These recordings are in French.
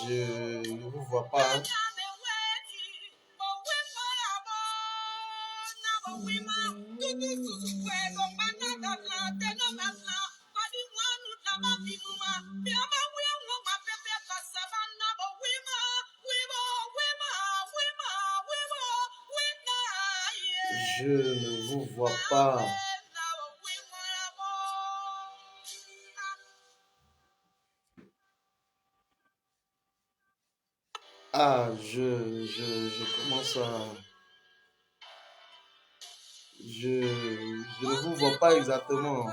Je ne vous vois pas. Hein. Je ne vous vois pas. Ah, je commence à... Je ne vous vois pas exactement.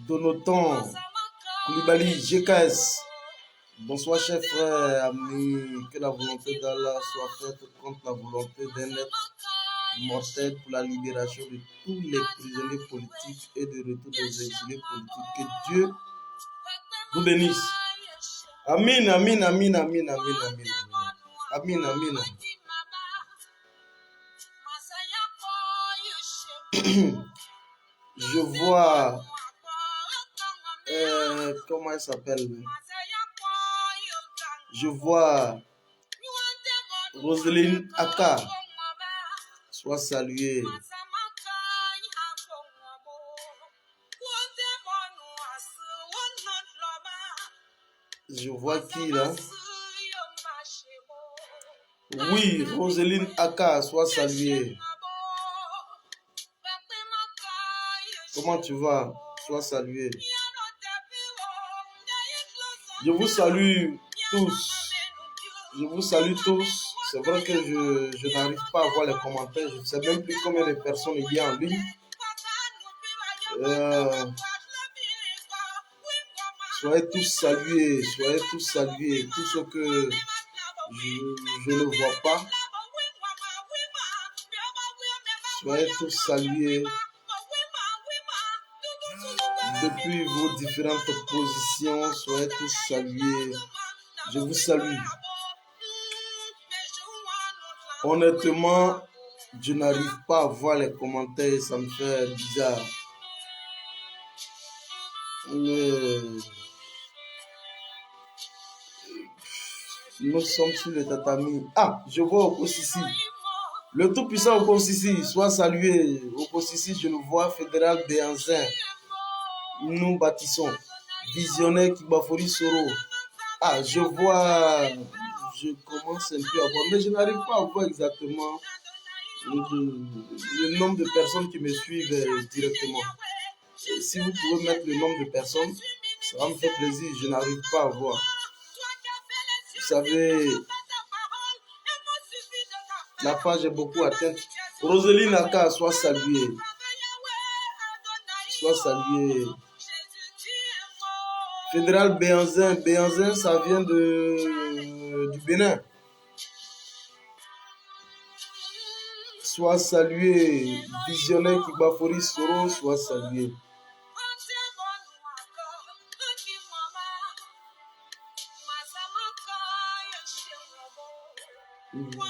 Donotan, Koulibaly, GKS. Bonsoir, chers frères, amis. Que la volonté d'Allah soit faite contre la volonté d'un être mortel pour la libération de tous les prisonniers politiques et de retour des exilés politiques. Que Dieu vous bénisse. Amin, amin, amin, amin, amin, amin. Amin, amin. Je vois... comment elle s'appelle? Je vois Roselyne Aka. Sois saluée. Je vois qui là? Oui, Roselyne Aka, sois saluée. Comment tu vas? Sois saluée. Je vous salue tous. Je vous salue tous. C'est vrai que je n'arrive pas à voir les commentaires. Je ne sais même plus combien de personnes il y a en ligne. Soyez tous salués. Soyez tous salués. Tous ceux que je ne vois pas. Soyez tous salués depuis vos différentes positions. Soyez tous salués. Je vous salue. Honnêtement, je n'arrive pas à voir les commentaires. Ça me fait bizarre. Nous sommes sur le tatami. Ah, je vois Okosisi. Le tout-puissant Okosisi, soit salué. Okosisi, je le vois, fédéral Béanzin. Nous bâtissons. Visionnaire Kibafori Soro. Ah, je vois, je commence un peu à voir, mais je n'arrive pas à voir exactement le nombre de personnes qui me suivent directement. Si vous pouvez mettre le nombre de personnes, ça va me faire plaisir. Je n'arrive pas à voir. Vous savez, la page est beaucoup atteinte. Roseline Aka, soit saluée. Soit saluée. Fédéral Béanzin. Béanzin, ça vient du Bénin. Soit salué. Visionnaire Kibafori Soro, soit salué.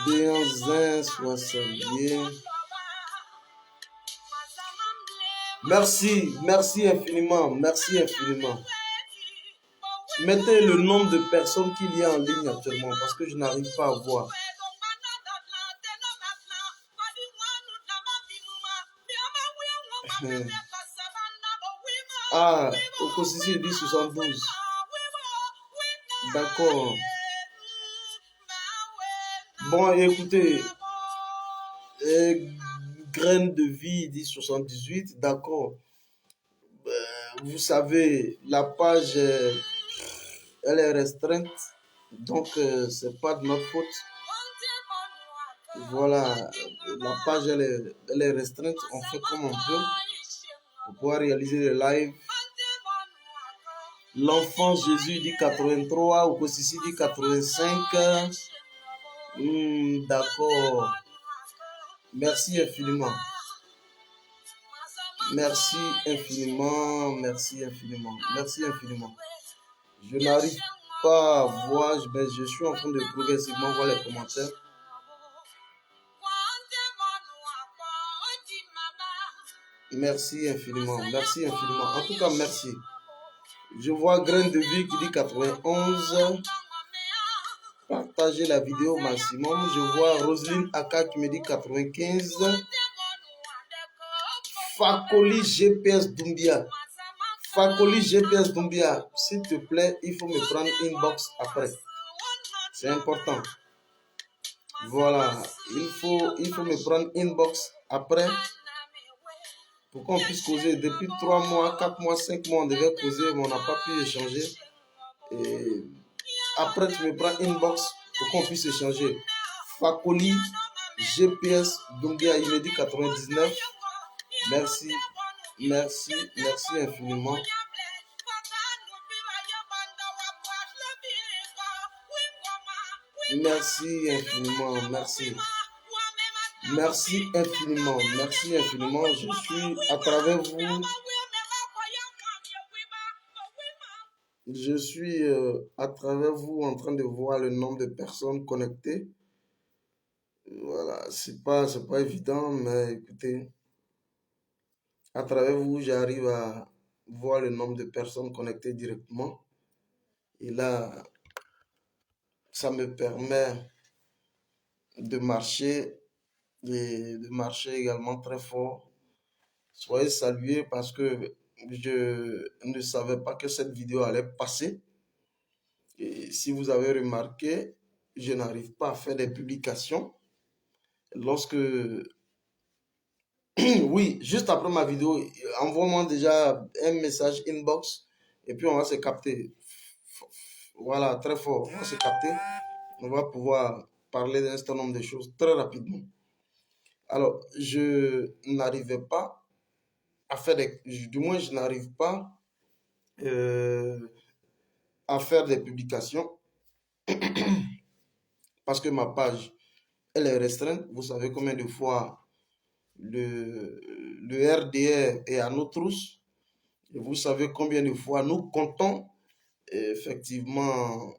Béanzin, soit salué. Merci, merci infiniment, merci infiniment. Mettez le nombre de personnes qu'il y a en ligne actuellement parce que je n'arrive pas à voir. Ah, Okosisi dit 72. D'accord. Bon, écoutez, Graine de vie dit 78. D'accord. Vous savez, la page, elle est restreinte. Donc, c'est pas de notre faute. Voilà, la page, elle est restreinte. On fait comme on peut pour pouvoir réaliser les lives. L'enfant Jésus dit 83, Okosisi dit 85. D'accord. Merci infiniment. Merci infiniment. Merci infiniment. Merci infiniment. Je n'arrive pas à voir, mais je suis en train de progressivement voir les commentaires. Merci infiniment. Merci infiniment. En tout cas, merci. Je vois Graine de vie qui dit 91. Partagez la vidéo au maximum. Je vois Roselyne Aka qui me dit 95. Fakoli GPS Doumbia. Fakoli GPS Doumbia. S'il te plaît, il faut me prendre inbox après. C'est important. Voilà. Il faut me prendre inbox après pour qu'on puisse causer. Depuis 3 mois, 4 mois, 5 mois, on devait causer, mais on n'a pas pu échanger. Et après, tu me prends inbox pour qu'on puisse échanger. Fakoli GPS Doumbia, il me dit 99. Merci, merci, merci infiniment. Merci infiniment, merci. Merci infiniment, merci infiniment. Je suis à travers vous. Je suis à travers vous en train de voir le nombre de personnes connectées. Voilà, c'est pas évident, mais écoutez, à travers vous, j'arrive à voir le nombre de personnes connectées directement. Et là, ça me permet de marcher et de marcher également très fort. Soyez salués parce que je ne savais pas que cette vidéo allait passer. Et si vous avez remarqué, je n'arrive pas à faire des publications. Lorsque... Oui, juste après ma vidéo, envoie-moi déjà un message inbox et puis on va se capter. Voilà, très fort. On va se capter. On va pouvoir parler d'un certain nombre de choses très rapidement. Alors, je n'arrivais pas à faire des... Du moins, je n'arrive pas à faire des publications parce que ma page, elle est restreinte. Vous savez combien de fois le RDR est à nos trousses. Et vous savez combien de fois nous comptons effectivement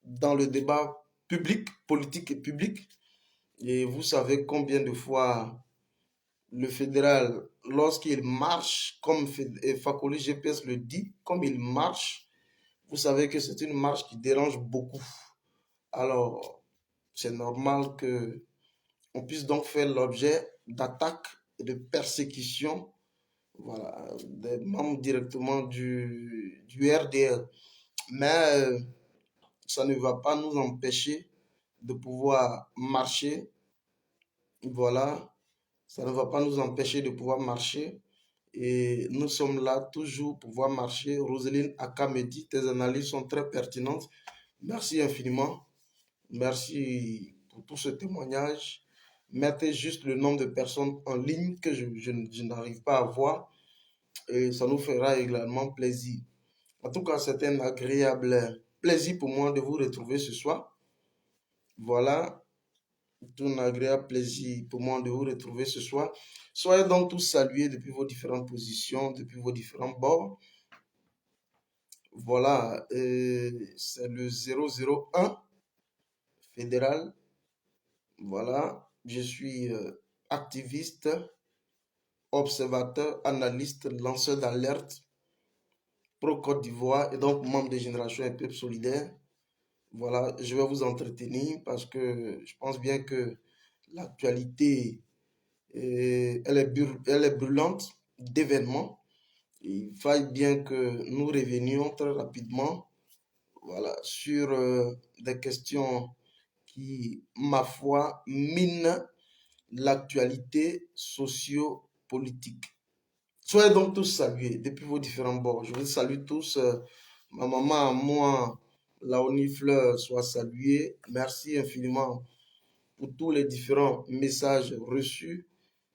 dans le débat public, politique et public. Et vous savez combien de fois le fédéral, lorsqu'il marche, comme Fakoli GPS le dit, comme il marche, vous savez que c'est une marche qui dérange beaucoup. Alors, c'est normal que on puisse donc faire l'objet d'attaques et de persécutions, voilà, des membres directement du RDR. Mais ça ne va pas nous empêcher de pouvoir marcher. Voilà, ça ne va pas nous empêcher de pouvoir marcher. Et nous sommes là toujours pour pouvoir marcher. Roselyne Aka me dit, tes analyses sont très pertinentes. Merci infiniment. Merci pour tout ce témoignage. Mettez juste le nombre de personnes en ligne que je n'arrive pas à voir et ça nous fera également plaisir. En tout cas, c'est un agréable plaisir pour moi de vous retrouver ce soir. Voilà, c'est un agréable plaisir pour moi de vous retrouver ce soir. Soyez donc tous salués depuis vos différentes positions, depuis vos différents bords. Voilà, c'est le 001 fédéral. Voilà, je suis activiste, observateur, analyste, lanceur d'alerte pro-Côte d'Ivoire et donc membre de Génération et Peuple Solidaire. Voilà, je vais vous entretenir parce que je pense bien que l'actualité, elle est brûlante d'événements. Il faille bien que nous revenions très rapidement, voilà, sur des questions qui, ma foi, minent l'actualité socio-politique. Soyez donc tous salués depuis vos différents bords. Je vous salue tous. Ma maman, moi, Laoni Fleur, soit saluée. Merci infiniment pour tous les différents messages reçus.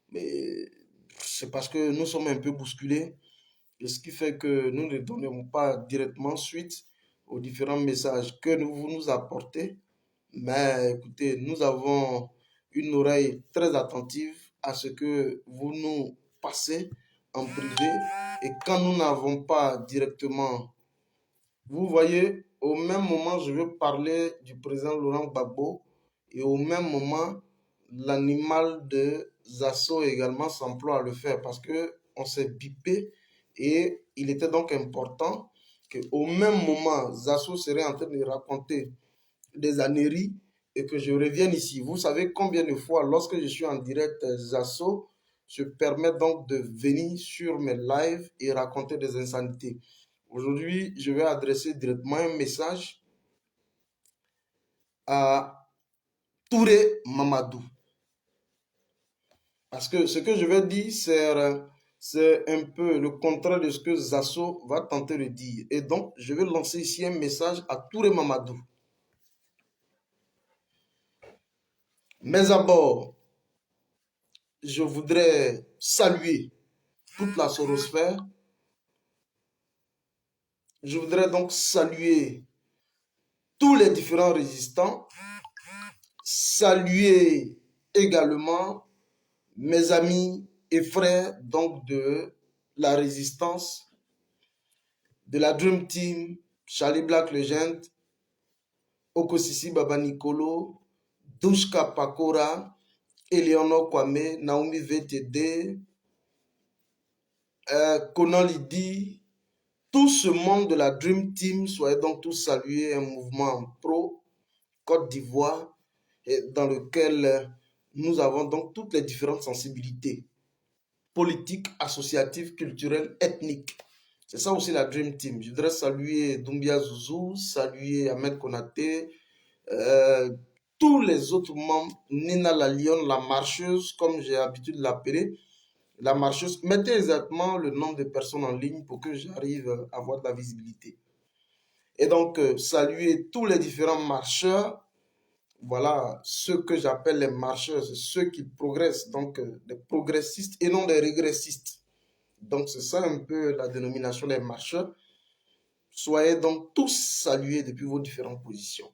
Mais c'est parce que nous sommes un peu bousculés. Et ce qui fait que nous ne donnons pas directement suite aux différents messages que vous nous apportez. Mais écoutez, nous avons une oreille très attentive à ce que vous nous passez en privé. Et quand nous n'avons pas directement, vous voyez, au même moment, je veux parler du président Laurent Gbagbo et au même moment, l'animal de Zasso également s'emploie à le faire parce que on s'est bipé et il était donc important qu'au même moment, Zasso serait en train de raconter des âneries et que je revienne ici. Vous savez combien de fois, lorsque je suis en direct, Zasso se permet donc de venir sur mes lives et raconter des insanités. Aujourd'hui, je vais adresser directement un message à Touré Mamadou. Parce que ce que je vais dire, c'est un peu le contraire de ce que Zasso va tenter de dire. Et donc, je vais lancer ici un message à Touré Mamadou. Mais d'abord, je voudrais saluer toute la sorosphère. Je voudrais donc saluer tous les différents résistants, saluer également mes amis et frères donc de la résistance, de la Dream Team, Charlie Black Legend, Okosisi Baba Nicolo, Dushka Pakora, Eleonore Kwame, Naomi VTD, Conan Lydie, tout ce monde de la Dream Team, soyez donc tous salués, un mouvement pro Côte d'Ivoire dans lequel nous avons donc toutes les différentes sensibilités politiques, associatives, culturelles, ethniques. C'est ça aussi la Dream Team. Je voudrais saluer Doumbia Zouzou, saluer Ahmed Konaté, tous les autres membres, Nina la Lionne, la marcheuse, comme j'ai l'habitude de l'appeler, la marcheuse. Mettez exactement le nombre de personnes en ligne pour que j'arrive à avoir de la visibilité. Et donc, saluer tous les différents marcheurs. Voilà, ceux que j'appelle les marcheurs, c'est ceux qui progressent, donc des progressistes et non des régressistes. Donc, c'est ça un peu la dénomination des marcheurs. Soyez donc tous salués depuis vos différentes positions.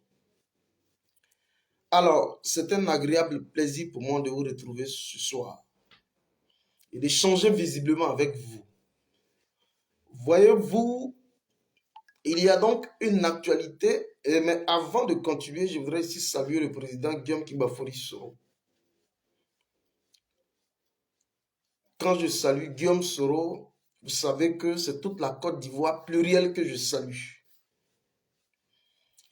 Alors, c'est un agréable plaisir pour moi de vous retrouver ce soir. et d'échanger visiblement avec vous. Voyez-vous, il y a donc une actualité, mais avant de continuer, je voudrais ici saluer le président Guillaume Kibafori Soro. Quand je salue Guillaume Soro, vous savez que c'est toute la Côte d'Ivoire plurielle que je salue.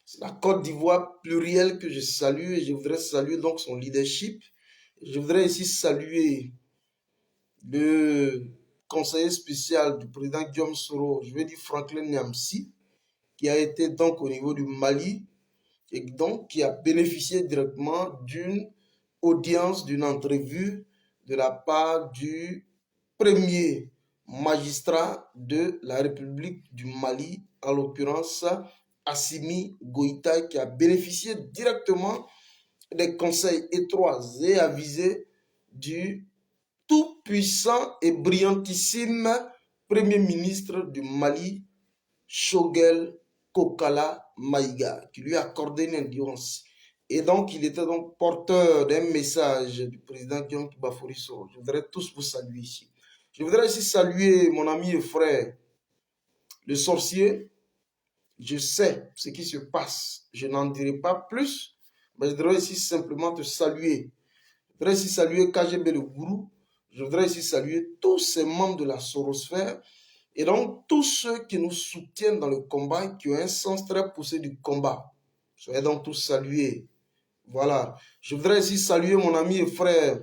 C'est la Côte d'Ivoire plurielle que je salue et je voudrais saluer donc son leadership. Je voudrais ici saluer le conseiller spécial du président Guillaume Soro, je vais dire Franklin Niamsi, qui a été donc au niveau du Mali et donc qui a bénéficié directement d'une audience, d'une entrevue de la part du premier magistrat de la République du Mali, en l'occurrence Assimi Goïta, qui a bénéficié directement des conseils étroits et avisés du tout-puissant et brillantissime Premier ministre du Mali, Choguel Kokala Maïga, qui lui a accordé une endurance. Et donc, il était donc porteur d'un message du président Guillaume Kibafori Soro. Je voudrais tous vous saluer ici. Je voudrais aussi saluer mon ami et frère, le sorcier. Je sais ce qui se passe. Je n'en dirai pas plus, mais je voudrais ici simplement te saluer. Je voudrais ici saluer KGB le gourou. Je voudrais ici saluer tous ces membres de la Sorosphère et donc tous ceux qui nous soutiennent dans le combat, qui ont un sens très poussé du combat. Soyez donc tous salués. Voilà. Je voudrais ici saluer mon ami et frère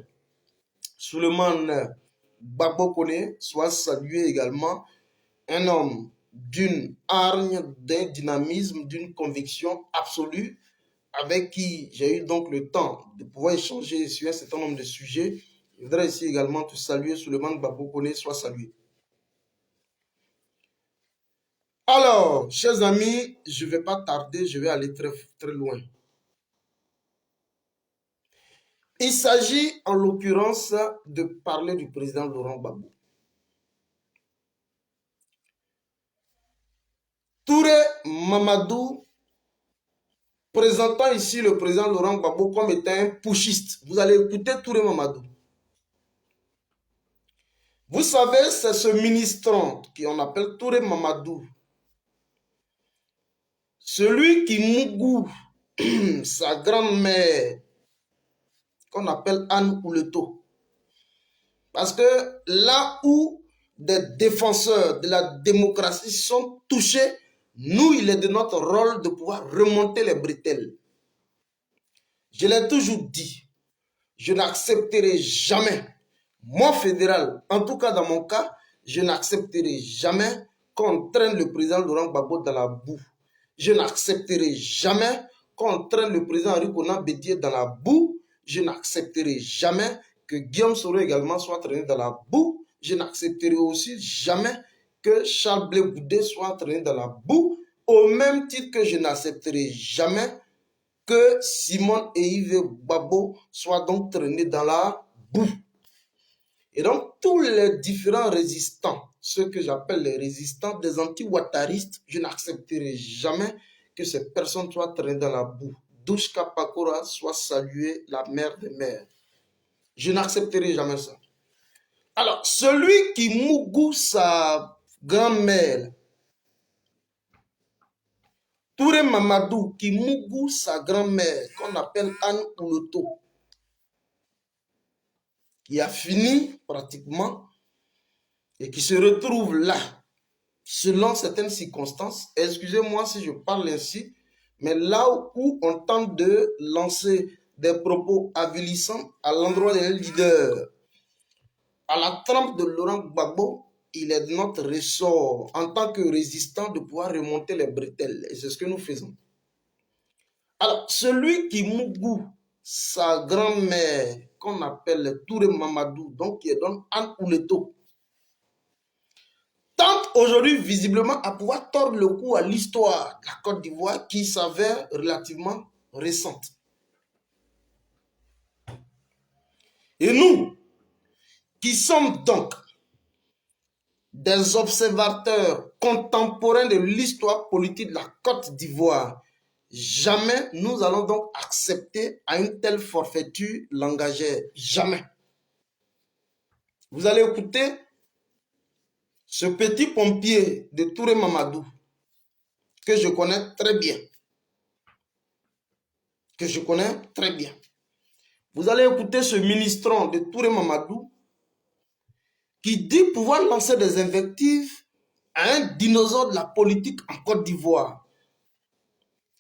Suleiman Babokone, soit salué également, un homme d'une hargne, d'un dynamisme, d'une conviction absolue, avec qui j'ai eu donc le temps de pouvoir échanger sur un certain nombre de sujets. Je voudrais ici également te saluer, Suleiman Babokone, soit salué. Alors, chers amis, je ne vais pas tarder, je vais aller très, très loin. Il s'agit en l'occurrence de parler du président Laurent Gbagbo. Touré Mamadou, présentant ici le président Laurent Gbagbo comme étant un putschiste. Vous allez écouter Touré Mamadou. Vous savez, c'est ce ministre qu'on appelle Touré Mamadou. Celui qui mougou sa grand-mère, qu'on appelle Anne Ouleto. Parce que là où des défenseurs de la démocratie sont touchés, nous, il est de notre rôle de pouvoir remonter les bretelles. Je l'ai toujours dit, je n'accepterai jamais, moi fédéral, en tout cas dans mon cas, je n'accepterai jamais qu'on traîne le président Laurent Gbagbo dans la boue. Je n'accepterai jamais qu'on traîne le président Henri Konan Bédié dans la boue. Je n'accepterai jamais que Guillaume Soro également soit traîné dans la boue. Je n'accepterai aussi jamais que Charles Blé Goudé soit traîné dans la boue, au même titre que je n'accepterai jamais que Simone et Yves Gbagbo soient donc traînés dans la boue. Et donc, tous les différents résistants, ceux que j'appelle les résistants des anti-ouattaristes, je n'accepterai jamais que ces personnes soient traînées dans la boue. Douchka Pakora soit saluée, la mère des mères. Je n'accepterai jamais ça. Alors, celui qui mougou sa grand-mère, Touré Mamadou, qui mougou sa grand-mère, qu'on appelle Anne Ouleto, qui a fini pratiquement et qui se retrouve là, selon certaines circonstances, excusez-moi si je parle ainsi, mais là où on tente de lancer des propos avilissants à l'endroit des leaders, à la trempe de Laurent Gbagbo, il est de notre ressort en tant que résistant de pouvoir remonter les bretelles. Et c'est ce que nous faisons. Alors, celui qui mougou sa grand-mère, qu'on appelle Touré Mamadou, donc qui est donc Anne Ouleto, tente aujourd'hui visiblement à pouvoir tordre le cou à l'histoire de la Côte d'Ivoire qui s'avère relativement récente. Et nous, qui sommes donc des observateurs contemporains de l'histoire politique de la Côte d'Ivoire, jamais nous allons donc accepter à une telle forfaiture langagère. Jamais. Vous allez écouter ce petit pompier de Touré Mamadou, que je connais très bien. Que je connais très bien. Vous allez écouter ce ministron de Touré Mamadou qui dit pouvoir lancer des invectives à un dinosaure de la politique en Côte d'Ivoire.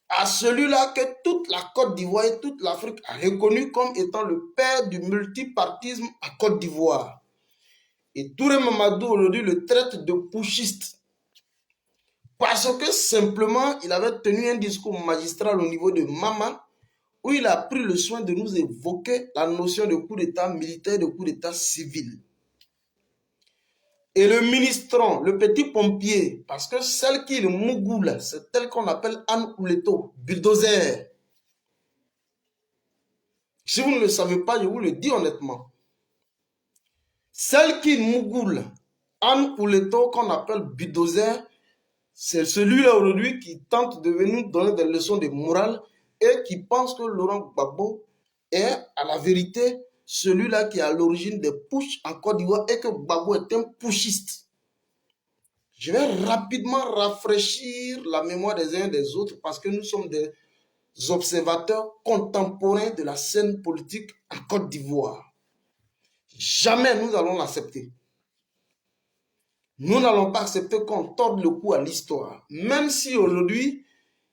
À celui-là que toute la Côte d'Ivoire et toute l'Afrique a reconnu comme étant le père du multipartisme en Côte d'Ivoire. Et Touré Mamadou aujourd'hui le traite de putschiste. Parce que simplement, il avait tenu un discours magistral au niveau de Maman, où il a pris le soin de nous évoquer la notion de coup d'État militaire et de coup d'État civil. Et le ministron, le petit pompier, parce que celle qui est le Mougoul, c'est telle qu'on appelle Anne Ouleto, bulldozer. Si vous ne le savez pas, je vous le dis honnêtement. Celle qui est Mougoul, Anne Ouleto, qu'on appelle bulldozer, c'est celui-là aujourd'hui qui tente de venir donner des leçons de morale et qui pense que Laurent Gbagbo est à la vérité celui-là qui est à l'origine des putschs en Côte d'Ivoire et que Gbagbo est un putschiste. Je vais rapidement rafraîchir la mémoire des uns et des autres parce que nous sommes des observateurs contemporains de la scène politique en Côte d'Ivoire. Jamais nous allons l'accepter. Nous n'allons pas accepter qu'on torde le cou à l'histoire. Même si aujourd'hui,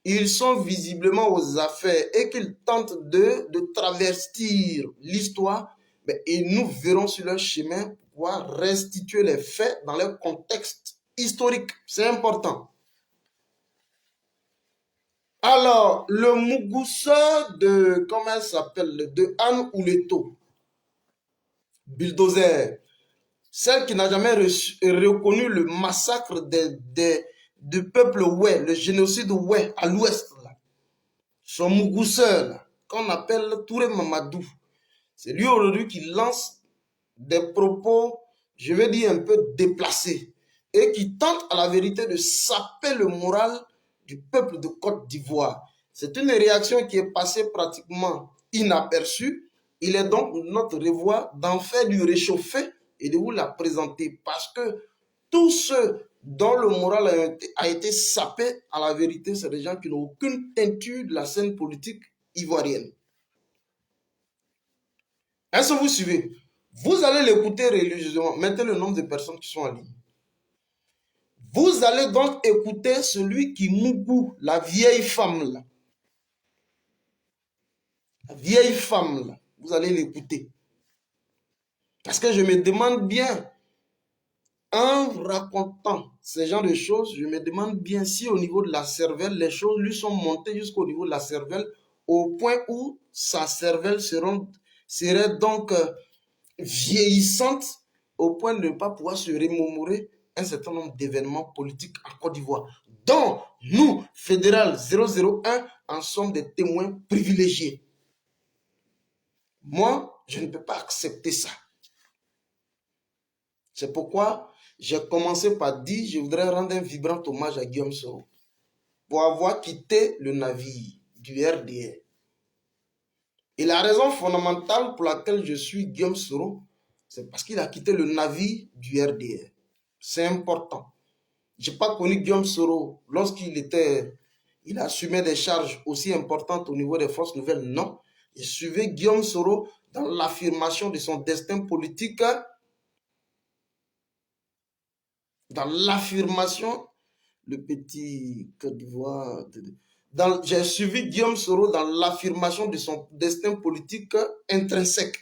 ils sont visiblement aux affaires et qu'ils tentent de travestir l'histoire, et nous verrons sur leur chemin pour pouvoir restituer les faits dans leur contexte historique. C'est important. Alors, le Mougoussa de, comment elle s'appelle, de Anne Ouleto, bulldozer, celle qui n'a jamais reconnu le massacre du peuple Oué, le génocide Oué à l'ouest, son Mougoussa, qu'on appelle Touré Mamadou. C'est lui aujourd'hui qui lance des propos, je vais dire un peu déplacés, et qui tente à la vérité de saper le moral du peuple de Côte d'Ivoire. C'est une réaction qui est passée pratiquement inaperçue. Il est donc notre devoir d'en faire du réchauffé et de vous la présenter parce que tous ceux dont le moral a été sapé, à la vérité, c'est des gens qui n'ont aucune teinture de la scène politique ivoirienne. Est-ce que vous suivez? Vous allez l'écouter religieusement. Mettez le nombre de personnes qui sont en ligne. Vous allez donc écouter celui qui mougou, la vieille femme là. La vieille femme là. Vous allez l'écouter. Parce que je me demande bien, en racontant ce genre de choses, je me demande bien si au niveau de la cervelle, les choses lui sont montées jusqu'au niveau de la cervelle, au point où sa cervelle serait donc vieillissante, au point de ne pas pouvoir se remémorer un certain nombre d'événements politiques en Côte d'Ivoire, dont nous, Fédéral 001, en sommes des témoins privilégiés. Moi, je ne peux pas accepter ça. C'est pourquoi j'ai commencé par dire je voudrais rendre un vibrant hommage à Guillaume Soro pour avoir quitté le navire du RDR. Et la raison fondamentale pour laquelle je suis Guillaume Soro, c'est parce qu'il a quitté le navire du RDR. C'est important. Je n'ai pas connu Guillaume Soro lorsqu'il assumait des charges aussi importantes au niveau des forces nouvelles. Non. Je suivais Guillaume Soro dans l'affirmation de son destin politique, dans l'affirmation, le petit Côte d'Ivoire. J'ai suivi Guillaume Soro dans l'affirmation de son destin politique intrinsèque.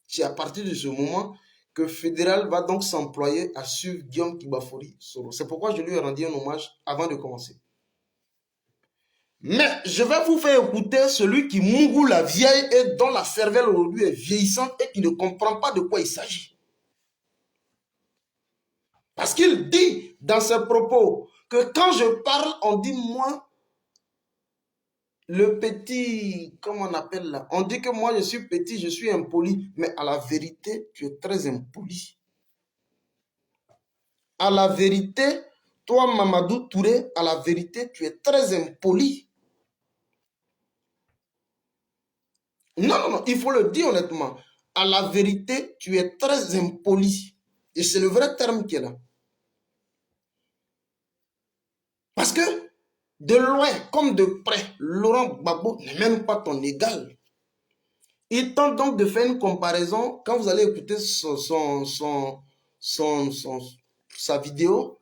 C'est à partir de ce moment que Fédéral va donc s'employer à suivre Guillaume Kibafori Soro. C'est pourquoi je lui ai rendu un hommage avant de commencer. Mais je vais vous faire écouter celui qui mougou la vieille et dont la cervelle aujourd'hui est vieillissante et qui ne comprend pas de quoi il s'agit. Parce qu'il dit dans ses propos que quand je parle, on dit moi, le petit, comment on appelle là, on dit que moi je suis petit, je suis impoli, mais à la vérité, tu es très impoli. À la vérité, toi Mamadou Touré, à la vérité, tu es très impoli. Non, il faut le dire honnêtement. à la vérité, tu es très impoli. Et c'est le vrai terme qui est là. Parce que de loin comme de près, Laurent Gbagbo n'est même pas ton égal. Il tente donc de faire une comparaison. Quand vous allez écouter sa vidéo,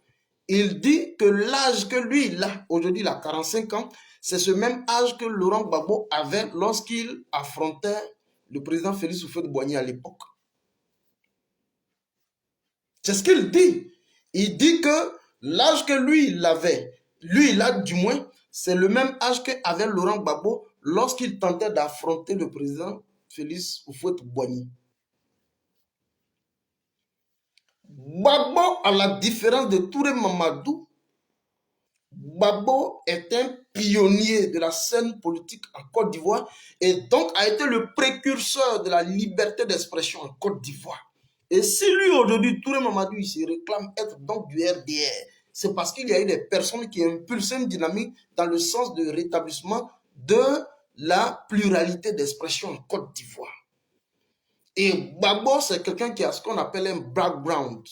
il dit que l'âge que lui, il a, aujourd'hui il a 45 ans, c'est ce même âge que Laurent Gbagbo avait lorsqu'il affrontait le président Félix Houphouët-Boigny à l'époque. C'est ce qu'il dit. Il dit que l'âge que lui, il avait, lui, il a du moins, c'est le même âge qu'avait Laurent Gbagbo lorsqu'il tentait d'affronter le président Félix Houphouët-Boigny. Gbagbo, à la différence de Touré Mamadou, Gbagbo est un pionnier de la scène politique en Côte d'Ivoire et donc a été le précurseur de la liberté d'expression en Côte d'Ivoire. Et si lui aujourd'hui, Touré Mamadou, il se réclame être donc du RDR, c'est parce qu'il y a eu des personnes qui impulsent une dynamique dans le sens de rétablissement de la pluralité d'expression en Côte d'Ivoire. Et Gbagbo, c'est quelqu'un qui a ce qu'on appelle un background.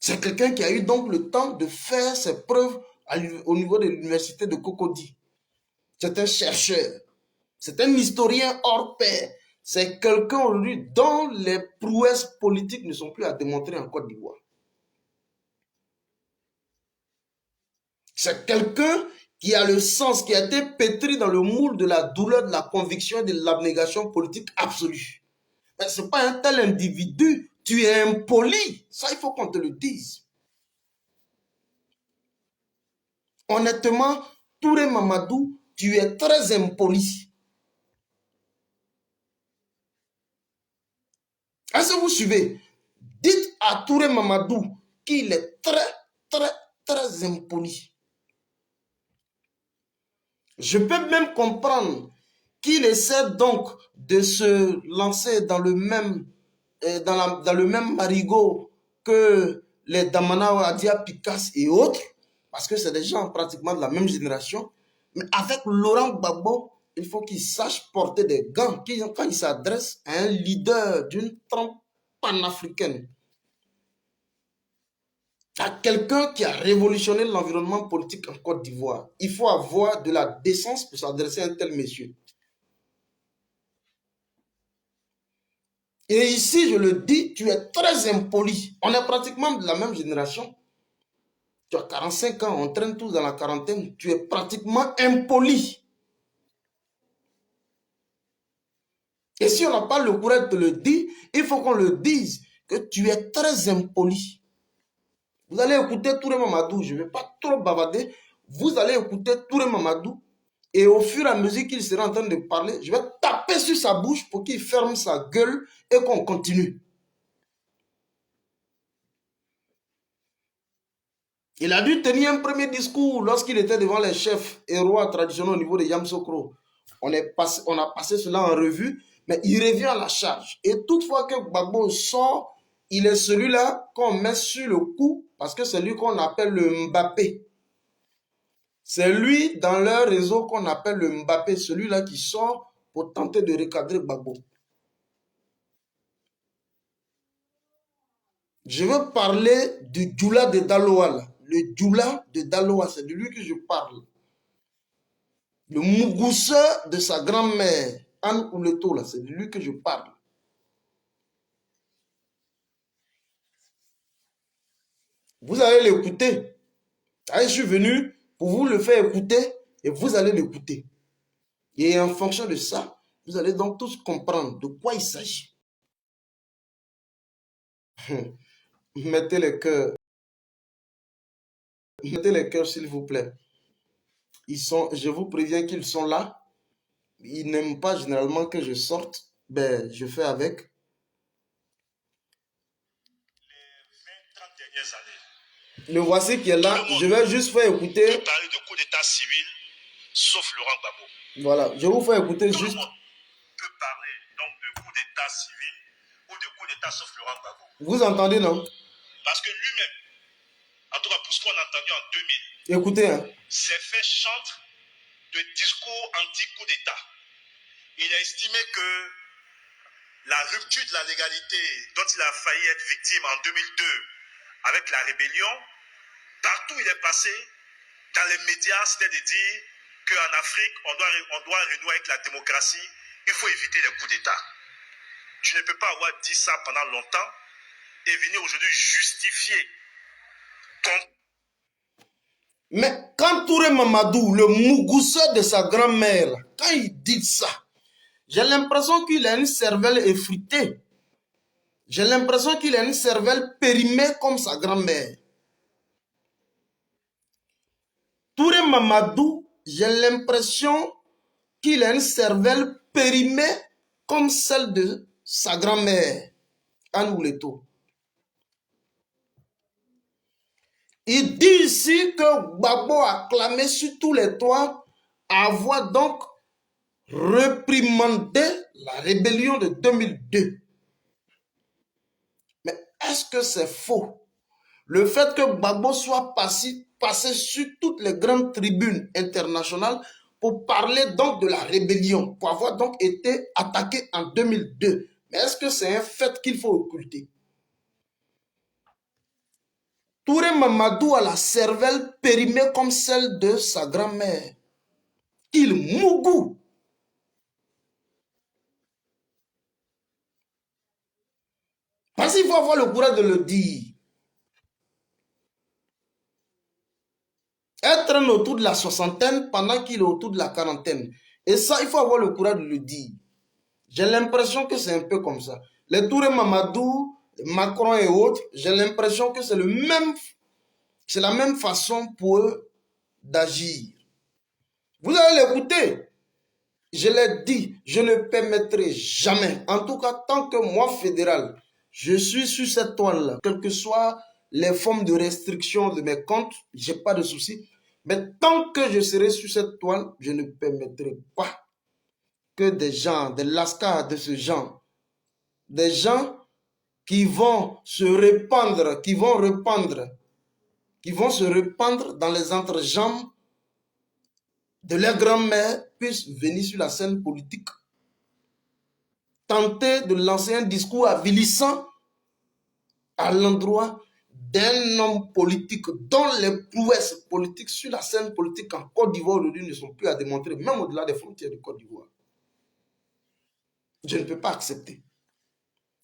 C'est quelqu'un qui a eu donc le temps de faire ses preuves au niveau de l'université de Cocody. C'est un chercheur. C'est un historien hors pair. C'est quelqu'un aujourd'hui dont les prouesses politiques ne sont plus à démontrer en Côte d'Ivoire. C'est quelqu'un qui a le sens, qui a été pétri dans le moule de la douleur, de la conviction et de l'abnégation politique absolue. Mais ce n'est pas un tel individu. Tu es impoli. Ça, il faut qu'on te le dise. Honnêtement, Touré Mamadou, tu es très impoli. Est-ce que vous suivez? Dites à Touré Mamadou qu'il est très impoli. Je peux même comprendre qu'il essaie donc de se lancer dans le même, dans le même marigot que les Damana, Adia, Picasso et autres, parce que c'est des gens pratiquement de la même génération. Mais avec Laurent Gbagbo, il faut qu'il sache porter des gants quand il s'adresse à un leader d'une trempe panafricaine, à quelqu'un qui a révolutionné l'environnement politique en Côte d'Ivoire. Il faut avoir de la décence pour s'adresser à un tel monsieur. Et ici, je le dis, tu es très impoli. On est pratiquement de la même génération. Tu as 45 ans, on traîne tous dans la quarantaine. Tu es pratiquement impoli. Et si on n'a pas le courage de te le dire, il faut qu'on le dise que tu es très impoli. Vous allez écouter Touré Mamadou, je ne vais pas trop bavarder. Vous allez écouter Touré Mamadou et au fur et à mesure qu'il sera en train de parler, je vais taper sur sa bouche pour qu'il ferme sa gueule et qu'on continue. Il a dû tenir un premier discours lorsqu'il était devant les chefs et rois traditionnels au niveau de Yamsokro. On a passé cela en revue, mais il revient à la charge. Et toutefois que Gbagbo sort, il est celui-là qu'on met sur le coup parce que c'est lui qu'on appelle le Mbappé. C'est lui dans leur réseau qu'on appelle le Mbappé, celui-là qui sort pour tenter de recadrer Gbagbo. Je veux parler du Djoula de Daloa. Le Djoula de Daloa, c'est de lui que je parle. Le Mougousseur de sa grand-mère, Anne Ouleto, là, c'est de lui que je parle. Vous allez l'écouter. Je suis venu pour vous le faire écouter et vous allez l'écouter. Et en fonction de ça, vous allez donc tous comprendre de quoi il s'agit. Mettez les cœurs. Mettez les cœurs, s'il vous plaît. Je vous préviens qu'ils sont là. Ils n'aiment pas généralement que je sorte. Ben, je fais avec. Le voici qui est là. Je vais juste faire écouter. On peut parler de coup d'état civil, sauf Laurent Gbagbo. Voilà, je vais vous faire écouter Tout juste. le monde peut parler donc de coup d'état civil ou de coup d'état sauf Laurent Gbagbo. Vous entendez, non? Parce que lui-même, en tout cas pour ce qu'on a entendu en 2000, Écoutez, hein. s'est fait chantre de discours anti-coup d'état. il a estimé que la rupture de la légalité dont il a failli être victime en 2002 avec la rébellion, partout où il est passé, dans les médias, c'était de dire qu'en Afrique, on doit renouer avec la démocratie, il faut éviter les coups d'État. Tu ne peux pas avoir dit ça pendant longtemps et venir aujourd'hui justifier ton... Mais quand Touré Mamadou, le mougousseur de sa grand-mère, quand il dit ça, j'ai l'impression qu'il a une cervelle effritée. J'ai l'impression qu'il a une cervelle périmée comme sa grand-mère. Touré Mamadou, j'ai l'impression qu'il a une cervelle périmée comme celle de sa grand-mère, Anne Ouleto. Il dit ici que Gbagbo a clamé sur tous les toits, avoir donc réprimandé la rébellion de 2002. Mais est-ce que c'est faux? Le fait que Gbagbo soit passé sur toutes les grandes tribunes internationales pour parler donc de la rébellion, pour avoir donc été attaqué en 2002. Mais est-ce que c'est un fait qu'il faut occulter? Touré Mamadou a la cervelle périmée comme celle de sa grand-mère. Il mougou. Parce qu'il faut avoir le courage de le dire. Être autour de la soixantaine pendant qu'il est autour de la quarantaine. Et ça, il faut avoir le courage de le dire. J'ai l'impression que c'est un peu comme ça. Les Touré Mamadou, Macron et autres, j'ai l'impression que c'est la même façon pour eux d'agir. Vous allez l'écouter. Je l'ai dit, je ne permettrai jamais, en tout cas tant que moi fédéral, je suis sur cette toile-là, quelles que soient les formes de restriction de mes comptes, je n'ai pas de souci. Mais tant que je serai sur cette toile, je ne permettrai pas que des gens, des lascars de ce genre, des gens qui vont se répandre, qui vont se répandre dans les entrejambes de leur grand-mère puissent venir sur la scène politique, tenter de lancer un discours avilissant à l'endroit d'un homme politique dont les prouesses politiques sur la scène politique en Côte d'Ivoire aujourd'hui ne sont plus à démontrer, même au-delà des frontières de Côte d'Ivoire. Je ne peux pas accepter.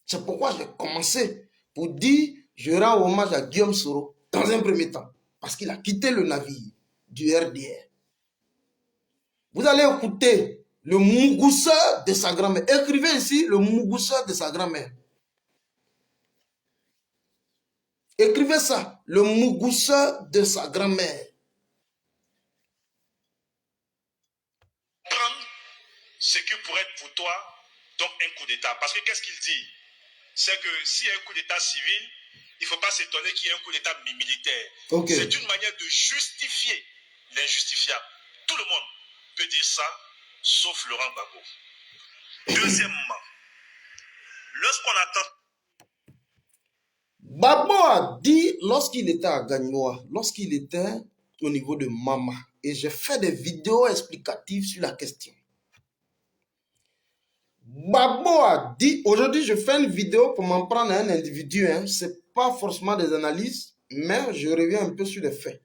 C'est pourquoi j'ai commencé pour dire, je rends hommage à Guillaume Soro dans un premier temps, parce qu'il a quitté le navire du RDR. Vous allez écouter le mougousseur de sa grand-mère. Écrivez ici le mougousseur de sa grand-mère. Écrivez ça, le mougousseur de sa grand-mère. Prendre ce qui pourrait être pour toi donc un coup d'État. Parce que qu'est-ce qu'il dit? C'est que s'il y a un coup d'État civil, il ne faut pas s'étonner qu'il y ait un coup d'État militaire. Okay. C'est une manière de justifier l'injustifiable. Tout le monde peut dire ça, sauf Laurent Gbagbo. Deuxièmement, lorsqu'on attend... Gbagbo a dit, lorsqu'il était à Gagnoa, lorsqu'il était au niveau de Mama, et j'ai fait des vidéos explicatives sur la question. Gbagbo a dit, aujourd'hui je fais une vidéo pour m'en prendre à un individu, hein. Ce n'est pas forcément des analyses, mais je reviens un peu sur les faits.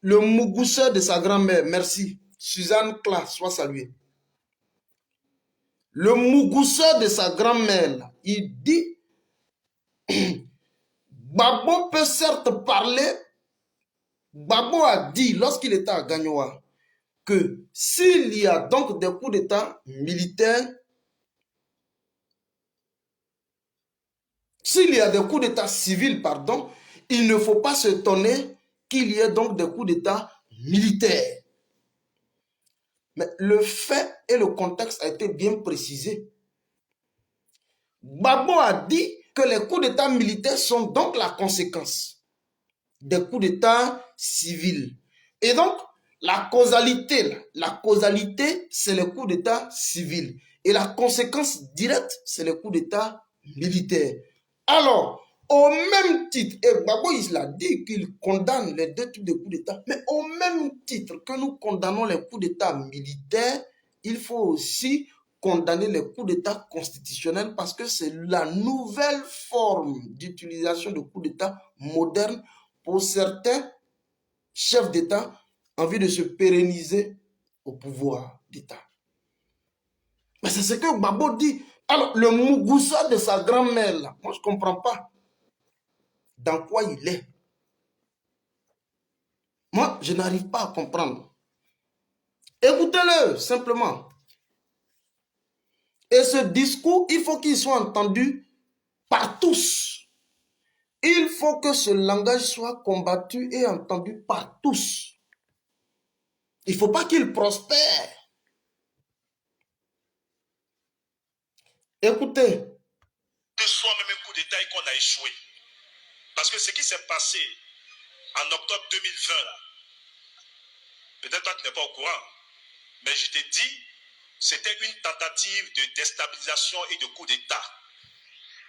Le mougousseur de sa grand-mère, merci, Suzanne Kla, soit saluée. Le mougousseur de sa grand-mère, il dit, Gbagbo peut certes parler. Gbagbo a dit, lorsqu'il était à Gagnoa, que s'il y a donc des coups d'État militaires, s'il y a des coups d'État civils, pardon, il ne faut pas s'étonner qu'il y ait donc des coups d'État militaires. Mais le fait et le contexte a été bien précisé. Gbagbo a dit que les coups d'État militaires sont donc la conséquence des coups d'État civils. Et donc, la causalité, c'est les coups d'État civils. Et la conséquence directe, c'est les coups d'État militaires. Alors, au même titre, et Gbagbo il a dit qu'il condamne les deux types de coups d'État, mais au même titre que nous condamnons les coups d'État militaires, il faut aussi condamner les coups d'État constitutionnels parce que c'est la nouvelle forme d'utilisation de coups d'État modernes pour certains chefs d'État en vue de se pérenniser au pouvoir d'État. Mais c'est ce que Gbagbo dit. Alors, le Mugusa de sa grand-mère, là, moi je ne comprends pas dans quoi il est. Moi, je n'arrive pas à comprendre. Écoutez-le, simplement. Et ce discours, il faut qu'il soit entendu par tous. Il faut que ce langage soit combattu et entendu par tous. Il ne faut pas qu'il prospère. Écoutez. Que soit même un coup d'État et qu'on a échoué. Parce que ce qui s'est passé en octobre 2020, là, peut-être toi tu n'es pas au courant, mais je t'ai dit, c'était une tentative de déstabilisation et de coup d'État.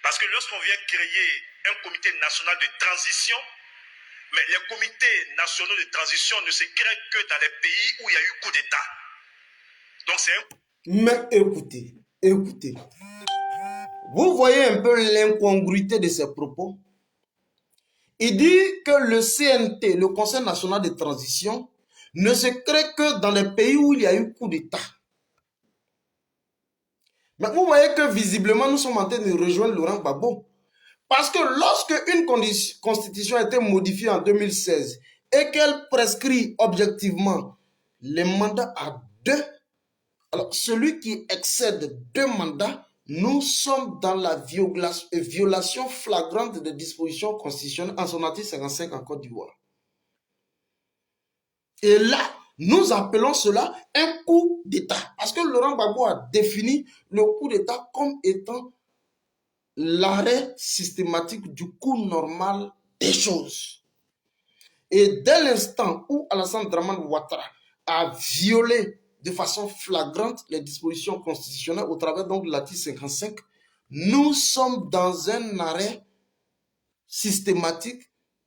Parce que lorsqu'on vient créer un comité national de transition, mais les comités nationaux de transition ne se créent que dans les pays où il y a eu coup d'État. Donc c'est un... Mais écoutez. Vous voyez un peu l'incongruité de ces propos? Il dit que le CNT, le Conseil national de transition, ne se crée que dans les pays où il y a eu coup d'État. Mais vous voyez que visiblement, nous sommes en train de rejoindre Laurent Gbagbo. Parce que lorsque une constitution a été modifiée en 2016 et qu'elle prescrit objectivement les mandats à 2, alors celui qui excède 2 mandats, nous sommes dans la violation flagrante des dispositions constitutionnelles en son article 55 en Côte d'Ivoire. Et là, nous appelons cela un coup d'État. Parce que Laurent Gbagbo a défini le coup d'État comme étant l'arrêt systématique du cours normal des choses. Et dès l'instant où Alassane Dramane Ouattara a violé de façon flagrante les dispositions constitutionnelles au travers donc de l'article 55, nous sommes dans un arrêt systématique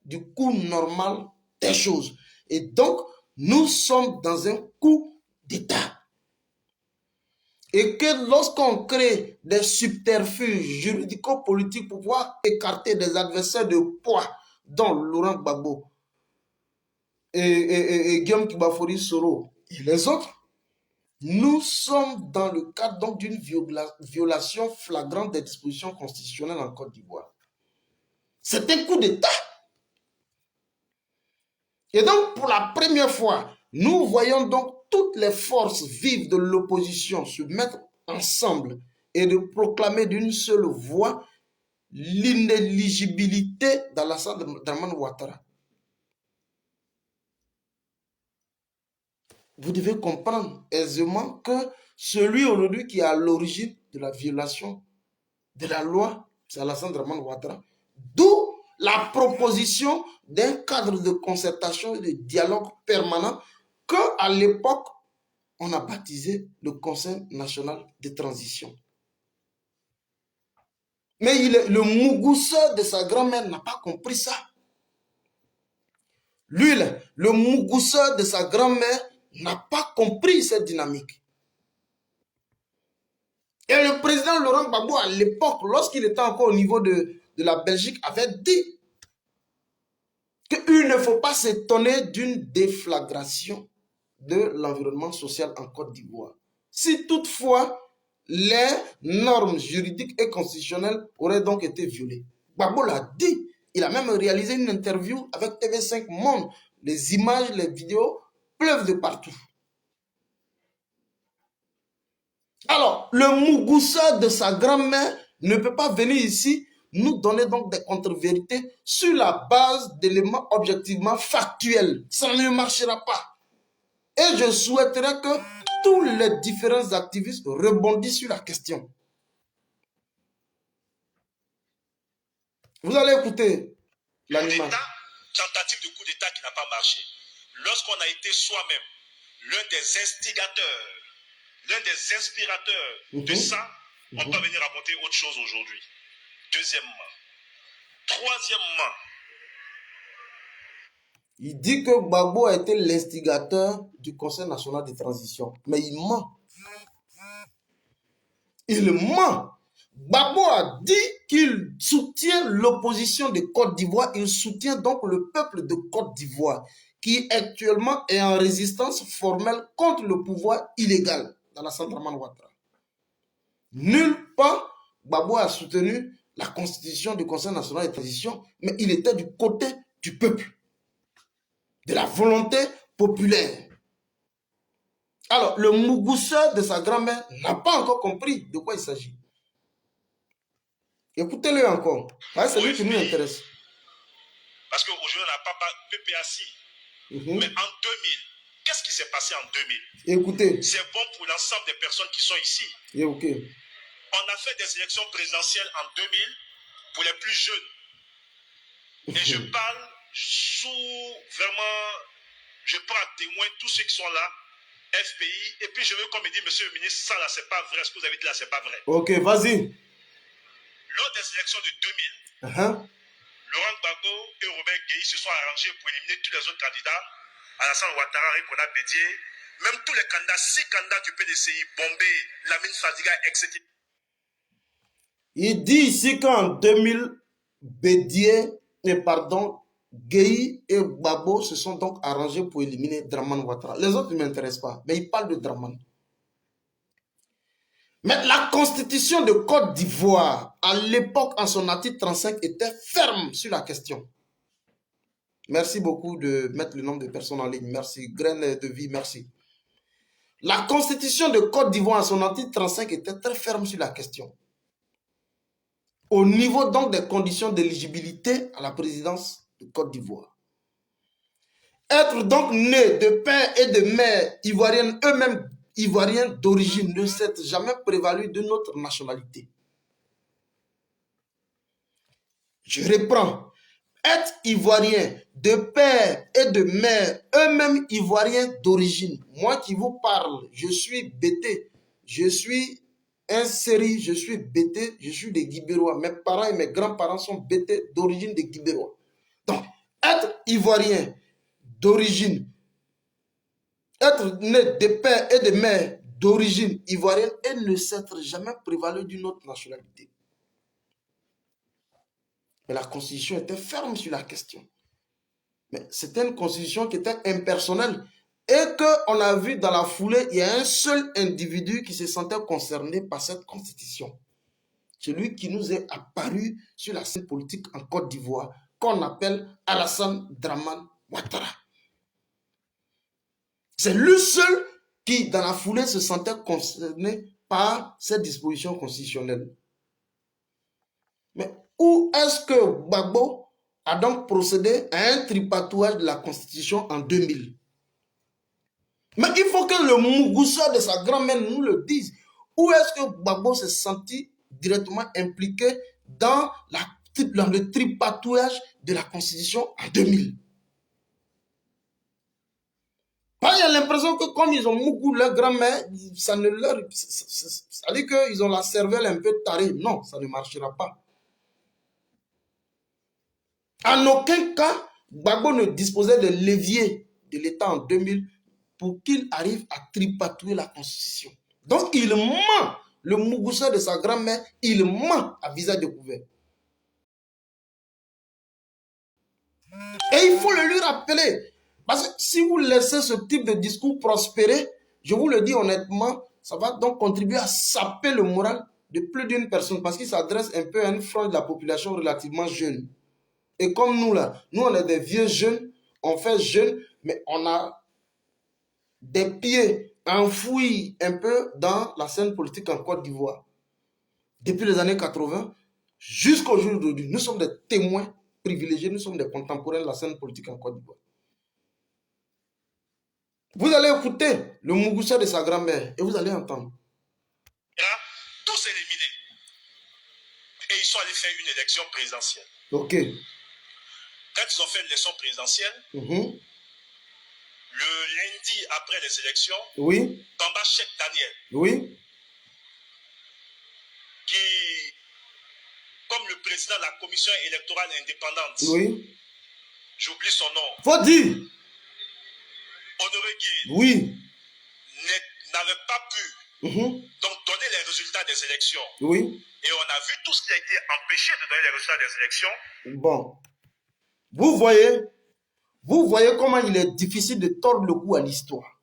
du cours normal des choses. Et donc, nous sommes dans un coup d'État. Et que lorsqu'on crée des subterfuges juridico-politiques pour pouvoir écarter des adversaires de poids, dont Laurent Gbagbo et Guillaume Kibafori Soro et les autres, nous sommes dans le cadre donc d'une violation flagrante des dispositions constitutionnelles en Côte d'Ivoire. C'est un coup d'État. Et donc, pour la première fois, nous voyons donc toutes les forces vives de l'opposition se mettre ensemble et de proclamer d'une seule voix l'inéligibilité d'Alassane Dramane Ouattara. Vous devez comprendre aisément que celui aujourd'hui qui est à l'origine de la violation de la loi, c'est Alassane Dramane Ouattara. D'où la proposition d'un cadre de concertation et de dialogue permanent qu'à l'époque, on a baptisé le Conseil national de transition. Mais le Mugusa de sa grand-mère n'a pas compris ça. Lui, le Mugusa de sa grand-mère n'a pas compris cette dynamique. Et le président Laurent Gbagbo, à l'époque, lorsqu'il était encore au niveau de la Belgique, avait dit qu'il ne faut pas s'étonner d'une déflagration de l'environnement social en Côte d'Ivoire. Si toutefois, les normes juridiques et constitutionnelles auraient donc été violées. Gbagbo l'a dit. Il a même réalisé une interview avec TV5 Monde. Les images, les vidéos pleuvent de partout. Alors, le Mugusa de sa grand-mère ne peut pas venir ici nous donner donc des contre-vérités sur la base d'éléments objectivement factuels. Ça ne marchera pas. Et je souhaiterais que tous les différents activistes rebondissent sur la question. Vous allez écouter l'animal. Tentative de coup d'État qui n'a pas marché. Lorsqu'on a été soi-même l'un des instigateurs, l'un des inspirateurs de ça, on peut venir raconter autre chose aujourd'hui. Deuxièmement. Troisièmement. Il dit que Gbagbo a été l'instigateur du Conseil national de transition. Mais il ment. Il ment. Gbagbo a dit qu'il soutient l'opposition de Côte d'Ivoire. Il soutient donc le peuple de Côte d'Ivoire qui actuellement est en résistance formelle contre le pouvoir illégal d'Alassane Dramane Ouattara. Nulle part, Gbagbo a soutenu la constitution du Conseil national de transition, mais il était du côté du peuple, de la volonté populaire. Alors, le mougousseur de sa grand-mère n'a pas encore compris de quoi il s'agit. Écoutez-le encore. C'est lui qui nous intéresse. Parce qu'aujourd'hui, on n'a pas PPAC. Mais en 2000, qu'est-ce qui s'est passé en 2000? Écoutez. C'est bon pour l'ensemble des personnes qui sont ici. Écoutez. On a fait des élections présidentielles en 2000 pour les plus jeunes. Et je parle sous vraiment, je prends à témoin tous ceux qui sont là, FPI, et puis je veux qu'on me dise, monsieur le ministre, ça là, c'est pas vrai, ce que vous avez dit là, c'est pas vrai. Ok, vas-y. Lors des élections de 2000, Laurent Gbagbo et Robert Gueye se sont arrangés pour éliminer tous les autres candidats, Alassane Ouattara, Rikona Bédié, même tous les candidats, 6 candidats du PDCI, Bombay, Lamine Fadiga, etc. Il dit ici qu'en 2000, Gueye et Gbagbo se sont donc arrangés pour éliminer Dramane Ouattara. Les autres ne m'intéressent pas, mais il parle de Dramane. Mais la constitution de Côte d'Ivoire, à l'époque, en son article 35, était ferme sur la question. Merci beaucoup de mettre le nombre de personnes en ligne. Merci. Graine de vie, merci. La constitution de Côte d'Ivoire, en son article 35, était très ferme sur la question. Au niveau donc des conditions d'éligibilité à la présidence de Côte d'Ivoire. Être donc né de père et de mère ivoirienne, eux-mêmes Ivoiriens d'origine, ne s'est jamais prévalu de notre nationalité. Je reprends. Être Ivoirien de père et de mère, eux-mêmes Ivoiriens d'origine. Moi qui vous parle, je suis Bété, je suis inséré, je suis Bété, je suis des Guibérois. Mes parents et mes grands-parents sont Bété d'origine des Guibérois. Donc, être Ivoirien d'origine, être né de père et de mère d'origine ivoirienne et ne s'être jamais prévalu d'une autre nationalité. Mais la constitution était ferme sur la question. Mais c'était une constitution qui était impersonnelle et qu'on a vu dans la foulée, il y a un seul individu qui se sentait concerné par cette constitution. Celui qui nous est apparu sur la scène politique en Côte d'Ivoire, qu'on appelle Alassane Dramane Ouattara. C'est lui seul qui, dans la foulée, se sentait concerné par cette disposition constitutionnelle. Mais où est-ce que Gbagbo a donc procédé à un tripatouage de la Constitution en 2000? Mais il faut que le mougousseur de sa grand-mère nous le dise. Où est-ce que Gbagbo s'est senti directement impliqué dans le tripatouage de la Constitution en 2000? Il y a l'impression que comme ils ont mougou leur grand-mère, ça ne leur... Ça dit qu'ils ont la cervelle un peu tarée. Non, ça ne marchera pas. En aucun cas, Gbagbo ne disposait de levier de l'État en 2000 pour qu'il arrive à tripatouiller la Constitution. Donc, il ment. Le mougousseur de sa grand-mère, il ment à visage découvert. Et il faut le lui rappeler. Parce que si vous laissez ce type de discours prospérer, je vous le dis honnêtement, ça va donc contribuer à saper le moral de plus d'une personne parce qu'il s'adresse un peu à une frange de la population relativement jeune. Et comme nous là, nous on est des vieux jeunes, on fait jeune, mais on a des pieds enfouis un peu dans la scène politique en Côte d'Ivoire. Depuis les années 80 jusqu'au jour d'aujourd'hui, nous sommes des témoins privilégiés, nous sommes des contemporains de la scène politique en Côte d'Ivoire. Vous allez écouter le mougousseur de sa grand-mère et vous allez entendre. Là, tous éliminés. Et ils sont allés faire une élection présidentielle. Ok. Quand ils ont fait l'élection présidentielle, le lundi après les élections, oui, Bamba Cheikh Daniel, oui, qui, comme le président de la commission électorale indépendante, oui, j'oublie son nom, faut dire, Honoré Gueye, oui, n'avait pas pu Donc, donner les résultats des élections. Oui. Et on a vu tout ce qui a été empêché de donner les résultats des élections. Bon. Vous voyez comment il est difficile de tordre le cou à l'histoire.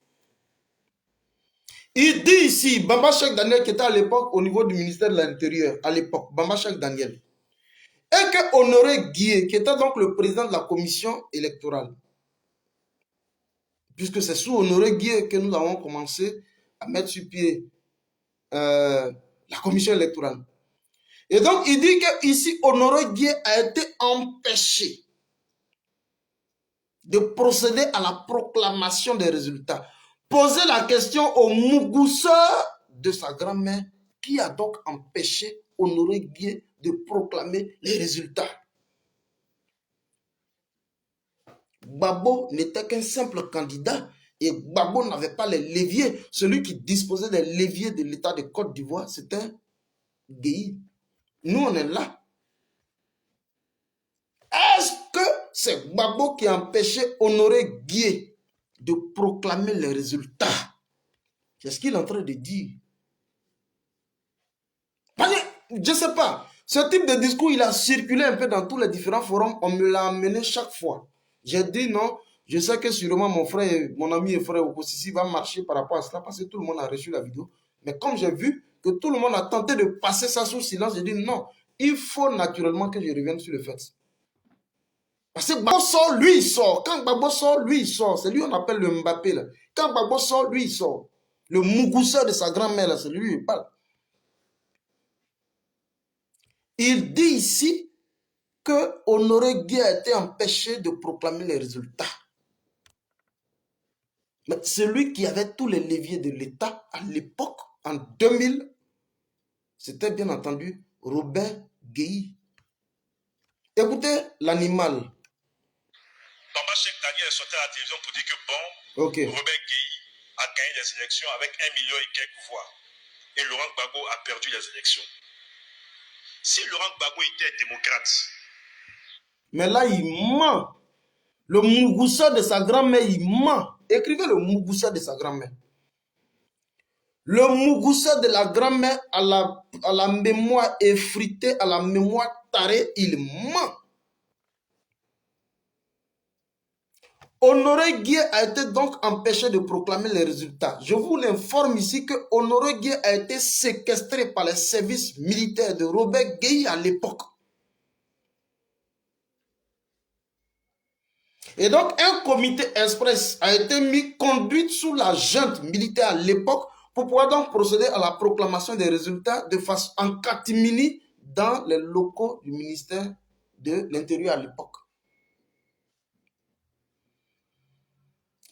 Il dit ici, Bamba Cheikh Daniel, qui était à l'époque au niveau du ministère de l'Intérieur, à l'époque, Bamba Cheikh Daniel, et que Honoré Guillet, qui était donc le président de la commission électorale, puisque c'est sous Honoré Guillet que nous avons commencé à mettre sur pied la commission électorale. Et donc, il dit que ici, Honoré Guillet a été empêché de procéder à la proclamation des résultats. Posez la question au mougousseur de sa grand-mère qui a donc empêché Honoré Guillet de proclamer les résultats. Gbagbo n'était qu'un simple candidat et Gbagbo n'avait pas les leviers. Celui qui disposait des leviers de l'État de Côte d'Ivoire, c'était Gueye. Nous, on est là. Est-ce que c'est Gbagbo qui a empêché Honoré Guillet de proclamer les résultats? C'est ce qu'il est en train de dire. Je ne sais pas. Ce type de discours, il a circulé un peu dans tous les différents forums. On me l'a amené chaque fois. J'ai dit non. Je sais que sûrement mon frère, mon ami et frère Okosisi va marcher par rapport à cela parce que tout le monde a reçu la vidéo. Mais comme j'ai vu que tout le monde a tenté de passer ça sous silence, j'ai dit non. Il faut naturellement que je revienne sur le fait. Parce que Gbagbo sort, lui il sort. Quand Gbagbo sort, lui il sort. C'est lui on appelle le Mbappé là. Quand Gbagbo sort, lui il sort. Le mougousseur de sa grand-mère là, c'est lui il parle. Il dit ici que Honoré Guillet a été empêché de proclamer les résultats. Mais celui qui avait tous les leviers de l'État à l'époque, en 2000, c'était bien entendu Robert Gueye. Écoutez l'animal. Bamba Cheikh Daniel est sorti à la télévision pour dire que bon, Robert Gueye a gagné les élections avec 1 million et quelques voix. Et Laurent Gbagbo a perdu les élections. Si Laurent Gbagbo était démocrate. Mais là, il ment. Le mougousseur de sa grand-mère, il ment. Écrivez le mougousseur de sa grand-mère. Le mougousseur de la grand-mère à la mémoire effritée, à la mémoire tarée, il ment. Honoré Guillet a été donc empêché de proclamer les résultats. Je vous l'informe ici que Honoré Guillet a été séquestré par les services militaires de Robert Gueye à l'époque. Et donc, un comité express a été mis, conduit sous la junte militaire à l'époque pour pouvoir donc procéder à la proclamation des résultats de façon en catimini dans les locaux du ministère de l'Intérieur à l'époque.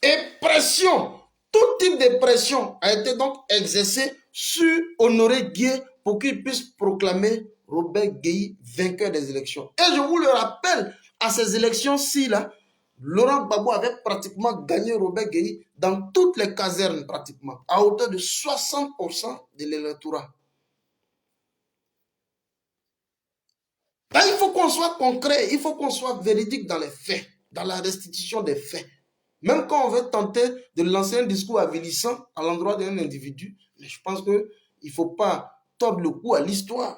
Et pression, tout type de pression a été donc exercée sur Honoré Guillet pour qu'il puisse proclamer Robert Gueye vainqueur des élections. Et je vous le rappelle, à ces élections-ci, là, Laurent Gbagbo avait pratiquement gagné Robert Gueye dans toutes les casernes, pratiquement, à hauteur de 60% de l'électorat. Là, il faut qu'on soit concret, il faut qu'on soit véridique dans les faits, dans la restitution des faits. Même quand on veut tenter de lancer un discours avilissant à l'endroit d'un individu, mais je pense qu'il ne faut pas tordre le cou à l'histoire.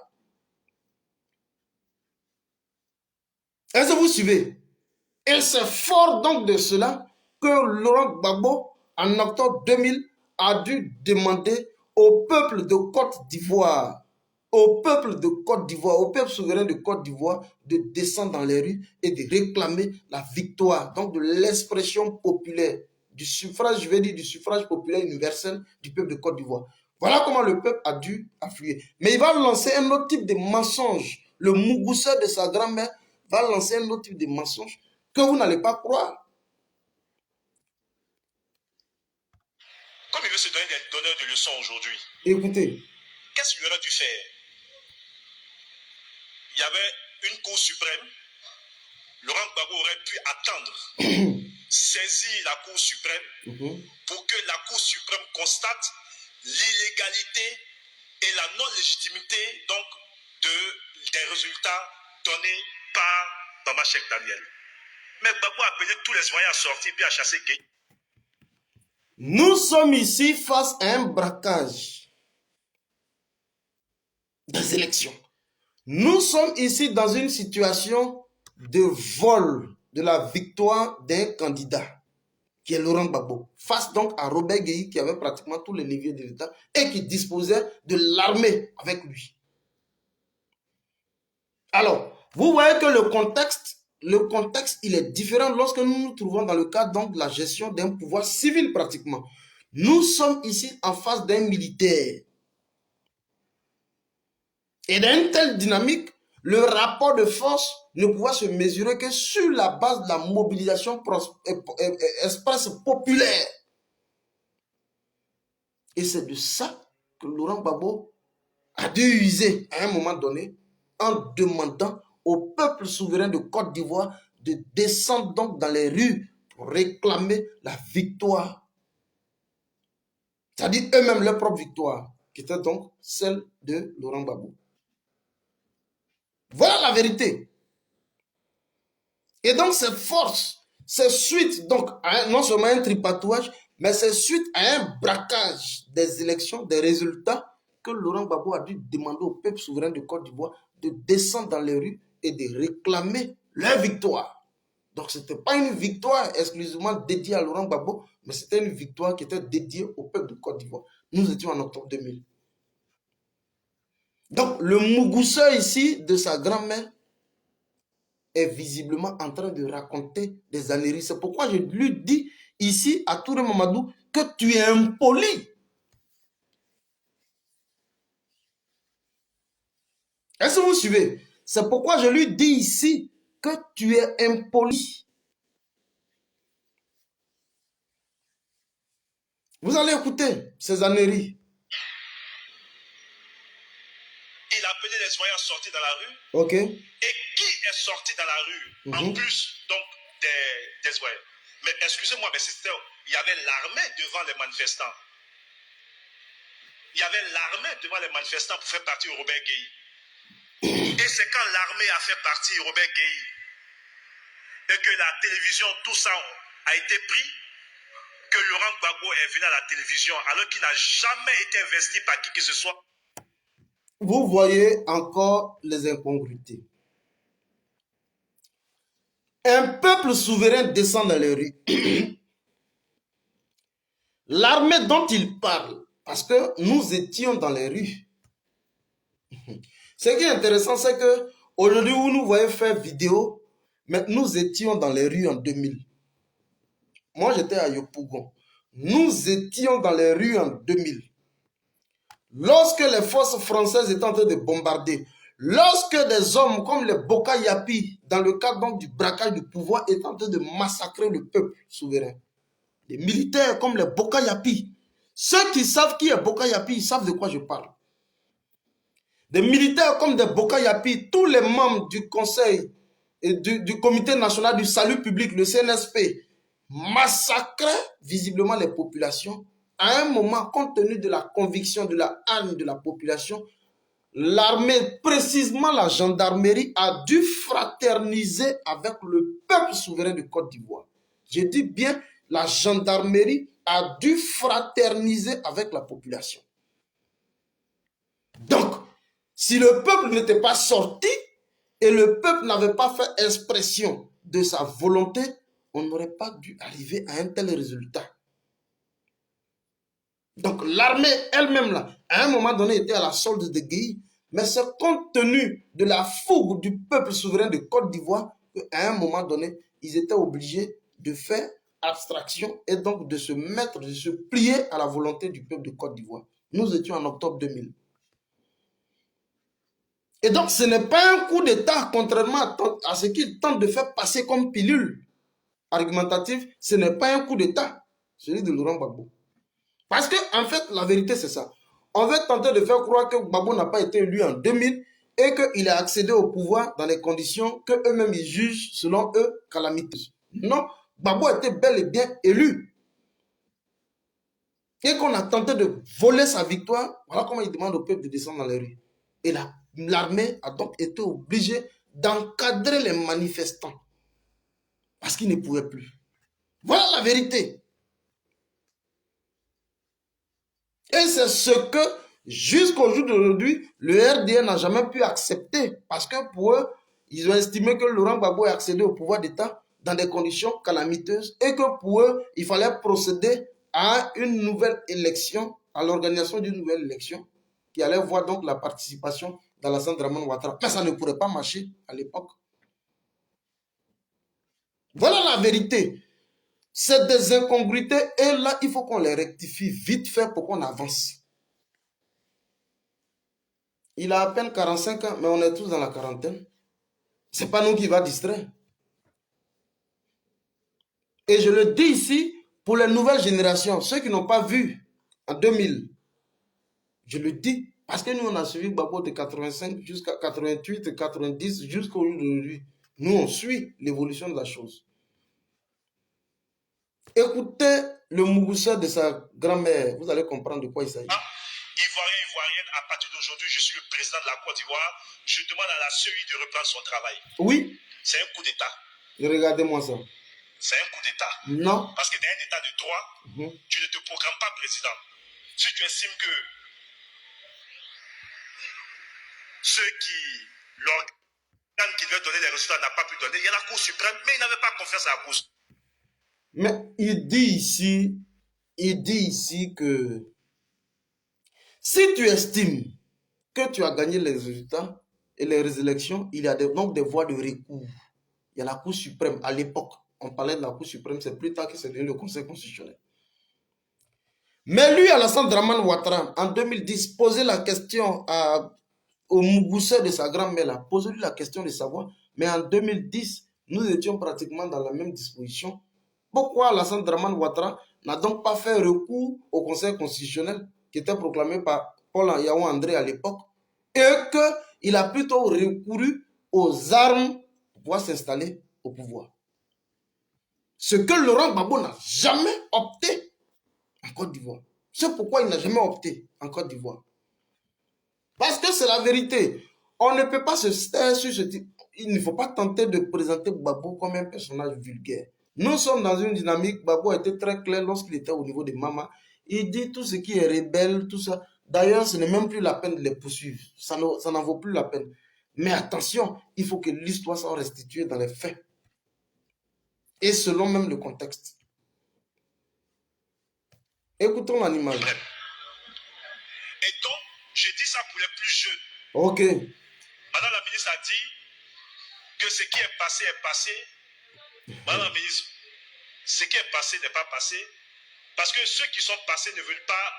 Est-ce que vous suivez? Et c'est fort donc de cela que Laurent Gbagbo, en octobre 2000, a dû demander au peuple de Côte d'Ivoire, au peuple souverain de Côte d'Ivoire, de descendre dans les rues et de réclamer la victoire, donc de l'expression populaire, du suffrage, je vais dire du suffrage populaire universel du peuple de Côte d'Ivoire. Voilà comment le peuple a dû affluer. Mais il va lancer un autre type de mensonge. Le mougousseur de sa grand-mère va lancer un autre type de mensonge que vous n'allez pas croire. Comme il veut se donner des donneurs de leçons aujourd'hui. Écoutez. Qu'est-ce qu'il aurait dû faire? Il y avait une Cour suprême. Laurent Gbagbo aurait pu attendre, saisir la Cour suprême pour que la Cour suprême constate l'illégalité et la non-légitimité donc des résultats donnés par Bamba Cheikh Daniel. Mais Gbagbo a appelé tous les citoyens à sortir puis à chasser Gueye. Nous sommes ici face à un braquage. des élections. Nous sommes ici dans une situation de vol de la victoire d'un candidat, qui est Laurent Gbagbo, face donc à Robert Gueye, qui avait pratiquement tous les niveaux de l'État et qui disposait de l'armée avec lui. Alors, vous voyez que le contexte, il est différent lorsque nous nous trouvons dans le cadre donc, de la gestion d'un pouvoir civil pratiquement. Nous sommes ici en face d'un militaire. Et dans une telle dynamique, le rapport de force ne pouvait se mesurer que sur la base de la mobilisation express populaire. Et c'est de ça que Laurent Gbagbo a dû user à un moment donné en demandant au peuple souverain de Côte d'Ivoire de descendre donc dans les rues pour réclamer la victoire. C'est-à-dire eux-mêmes leur propre victoire, qui était donc celle de Laurent Gbagbo. Voilà la vérité. Et donc cette force, c'est suite donc à non seulement un tripatouage, mais c'est suite à un braquage des élections, des résultats, que Laurent Gbagbo a dû demander au peuple souverain de Côte d'Ivoire de descendre dans les rues et de réclamer leur victoire. Donc ce n'était pas une victoire exclusivement dédiée à Laurent Gbagbo, mais c'était une victoire qui était dédiée au peuple de Côte d'Ivoire. Nous étions en octobre 2000. Donc le mougousseur ici de sa grand-mère est visiblement en train de raconter des âneries. C'est pourquoi je lui dis ici à Touré Mamadou que tu es impoli. Est-ce que vous suivez? C'est pourquoi je lui dis ici que tu es impoli. Vous allez écouter ces âneries. Il a appelé les voyants sortis dans la rue. Ok. Et qui est sorti dans la rue en plus donc des voyants? Mais excusez-moi, mais il y avait l'armée devant les manifestants. Il y avait l'armée devant les manifestants pour faire partir Robert Gueye. Et c'est quand l'armée a fait partir Robert Gueye et que la télévision, tout ça a été pris, que Laurent Gbagbo est venu à la télévision alors qu'il n'a jamais été investi par qui que ce soit. Vous voyez encore les incongruités. Un peuple souverain descend dans les rues. L'armée dont il parle, parce que nous étions dans les rues. Ce qui est intéressant, c'est que aujourd'hui, vous nous voyez faire vidéo, mais nous étions dans les rues en 2000. Moi, j'étais à Yopougon. Nous étions dans les rues en 2000. Lorsque les forces françaises étaient en train de bombarder, lorsque des hommes comme les Boka Yapi, dans le cadre donc du braquage du pouvoir, étaient en train de massacrer le peuple souverain. Les militaires comme les Boka Yapi, ceux qui savent qui est Boka Yapi, ils savent de quoi je parle. Des militaires comme des Boka Yapi, tous les membres du conseil et du comité national du salut public, le CNSP, massacraient visiblement les populations. À un moment, compte tenu de la conviction, de la haine de la population, l'armée, précisément la gendarmerie, a dû fraterniser avec le peuple souverain de Côte d'Ivoire. Je dis bien, la gendarmerie a dû fraterniser avec la population. Donc, si le peuple n'était pas sorti et le peuple n'avait pas fait expression de sa volonté, on n'aurait pas dû arriver à un tel résultat. Donc l'armée elle-même, là, à un moment donné, était à la solde de Gueye, mais c'est compte tenu de la fougue du peuple souverain de Côte d'Ivoire qu'à un moment donné, ils étaient obligés de faire abstraction et donc de se mettre, de se plier à la volonté du peuple de Côte d'Ivoire. Nous étions en octobre 2000. Et donc, ce n'est pas un coup d'État, contrairement à ce qu'ils tentent de faire passer comme pilule argumentative, ce n'est pas un coup d'État, celui de Laurent Gbagbo. Parce que, en fait, la vérité, c'est ça. On veut tenter de faire croire que Gbagbo n'a pas été élu en 2000 et qu'il a accédé au pouvoir dans les conditions qu'eux-mêmes ils jugent, selon eux, calamiteuses. Non, Gbagbo était bel et bien élu. Et qu'on a tenté de voler sa victoire, voilà comment il demande au peuple de descendre dans les rues. Et l'armée a donc été obligée d'encadrer les manifestants. Parce qu'ils ne pouvaient plus. Voilà la vérité. Et c'est ce que Jusqu'au jour d'aujourd'hui, le RDR n'a jamais pu accepter parce que pour eux, ils ont estimé que Laurent Gbagbo est accédé au pouvoir d'État dans des conditions calamiteuses et que pour eux, il fallait procéder à une nouvelle élection, à l'organisation d'une nouvelle élection qui allait voir donc la participation d'Alassane Draman Ouattara. Mais ça ne pourrait pas marcher à l'époque. Voilà la vérité. C'est des incongruités et là, il faut qu'on les rectifie vite fait pour qu'on avance. Il a à peine 45 ans, mais on est tous dans la quarantaine. Ce n'est pas nous qui va distraire. Et je le dis ici pour les nouvelles générations, ceux qui n'ont pas vu en 2000. Je le dis parce que nous, on a suivi Gbagbo de 85 jusqu'à 88, 90, jusqu'au jour d'aujourd'hui. Nous, on suit l'évolution de la chose. Écoutez le Mougoussa de sa grand-mère, vous allez comprendre de quoi il s'agit. Ivoirien, Ivoirienne, à partir d'aujourd'hui, je suis le président de la Côte d'Ivoire. Je demande à la CEI de reprendre son travail. Oui. C'est un coup d'État. Regardez-moi ça. C'est un coup d'État. Non. Parce que dans un État de droit, tu ne te programmes pas président. Si tu estimes que ceux qui, l'organe qui devait donner les résultats n'a pas pu donner, il y a la Cour suprême, mais il n'avait pas confiance à la Cour. Mais il dit ici que si tu estimes que tu as gagné les résultats et les élections, il y a donc des voies de recours. Il y a la Cour suprême. À l'époque, on parlait de la Cour suprême, c'est plus tard que c'est devenu le Conseil constitutionnel. Mais lui, Alassane Draman Ouattara, en 2010, posait la question au Mougoussé de sa grand-mère, posez-lui la question de savoir, mais en 2010, nous étions pratiquement dans la même disposition. Pourquoi Alassane Draman Ouattara n'a donc pas fait recours au Conseil constitutionnel qui était proclamé par Paul Yaou André à l'époque et qu'il a plutôt recouru aux armes pour pouvoir s'installer au pouvoir? Ce que Laurent Gbagbo n'a jamais opté en Côte d'Ivoire. C'est pourquoi il n'a jamais opté en Côte d'Ivoire. Parce que c'est la vérité. On ne peut pas se taire sur ce type. Il ne faut pas tenter de présenter Gbagbo comme un personnage vulgaire. Nous sommes dans une dynamique. Gbagbo était très clair lorsqu'il était au niveau de Mama. Il dit tout ce qui est rebelle, tout ça. D'ailleurs, ce n'est même plus la peine de les poursuivre. Ça n'en vaut plus la peine. Mais attention, il faut que l'histoire soit restituée dans les faits. Et selon même le contexte. Écoutons l'animal. Et donc, je dis ça pour les plus jeunes. Ok. Madame la ministre a dit que ce qui est passé est passé. Madame la ministre, ce qui est passé n'est pas passé parce que ceux qui sont passés ne veulent pas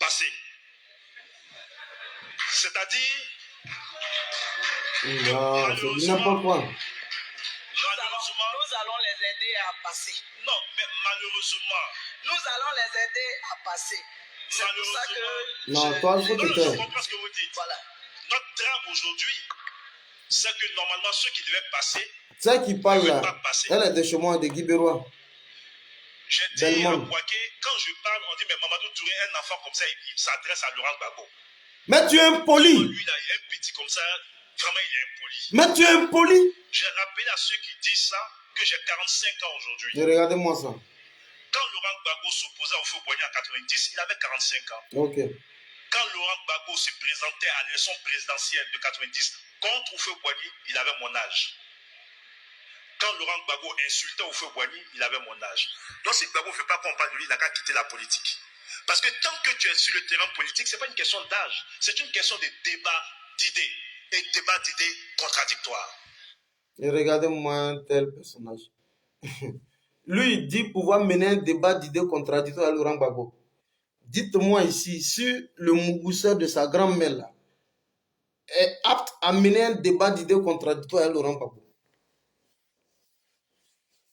passer. C'est-à-dire Non, c'est n'importe quoi. Nous allons les aider à passer. Non, mais malheureusement. Nous allons les aider à passer. C'est pour ça que... Non, toi, il faut te taire. Je comprends ce que vous dites. Voilà. Notre drame aujourd'hui, c'est que normalement, ceux qui devaient passer... Celle qui parle là, passer. elle est de chez moi, de Guy Bérois. J'ai dit à Boaké, quand je parle, on dit, mais Mamadou Touré, un enfant comme ça, il s'adresse à Laurent Gbagbo. Mais tu es impoli. Lui, là, il est un petit comme ça, vraiment, il est impoli. Mais tu es impoli. J'ai rappelé à ceux qui disent ça que j'ai 45 ans aujourd'hui. Regardez-moi ça. Quand Laurent Gbagbo s'opposait au Houphouët-Boigny en 90, il avait 45 ans. Ok. Quand Laurent Gbagbo se présentait à l'élection présidentielle de 90 contre Houphouët-Boigny, il avait mon âge. Quand Laurent Gbagbo insultait Houphouët-Boigny, il avait mon âge. Donc si Gbagbo ne veut pas qu'on parle de lui, il n'a qu'à quitter la politique. Parce que tant que tu es sur le terrain politique, ce n'est pas une question d'âge, c'est une question de débat d'idées. Et débat d'idées contradictoires. Et regardez-moi un tel personnage. Lui, il dit pouvoir mener un débat d'idées contradictoires à Laurent Gbagbo. Dites-moi ici, si le Mougoussa de sa grand-mère là est apte à mener un débat d'idées contradictoires à Laurent Gbagbo.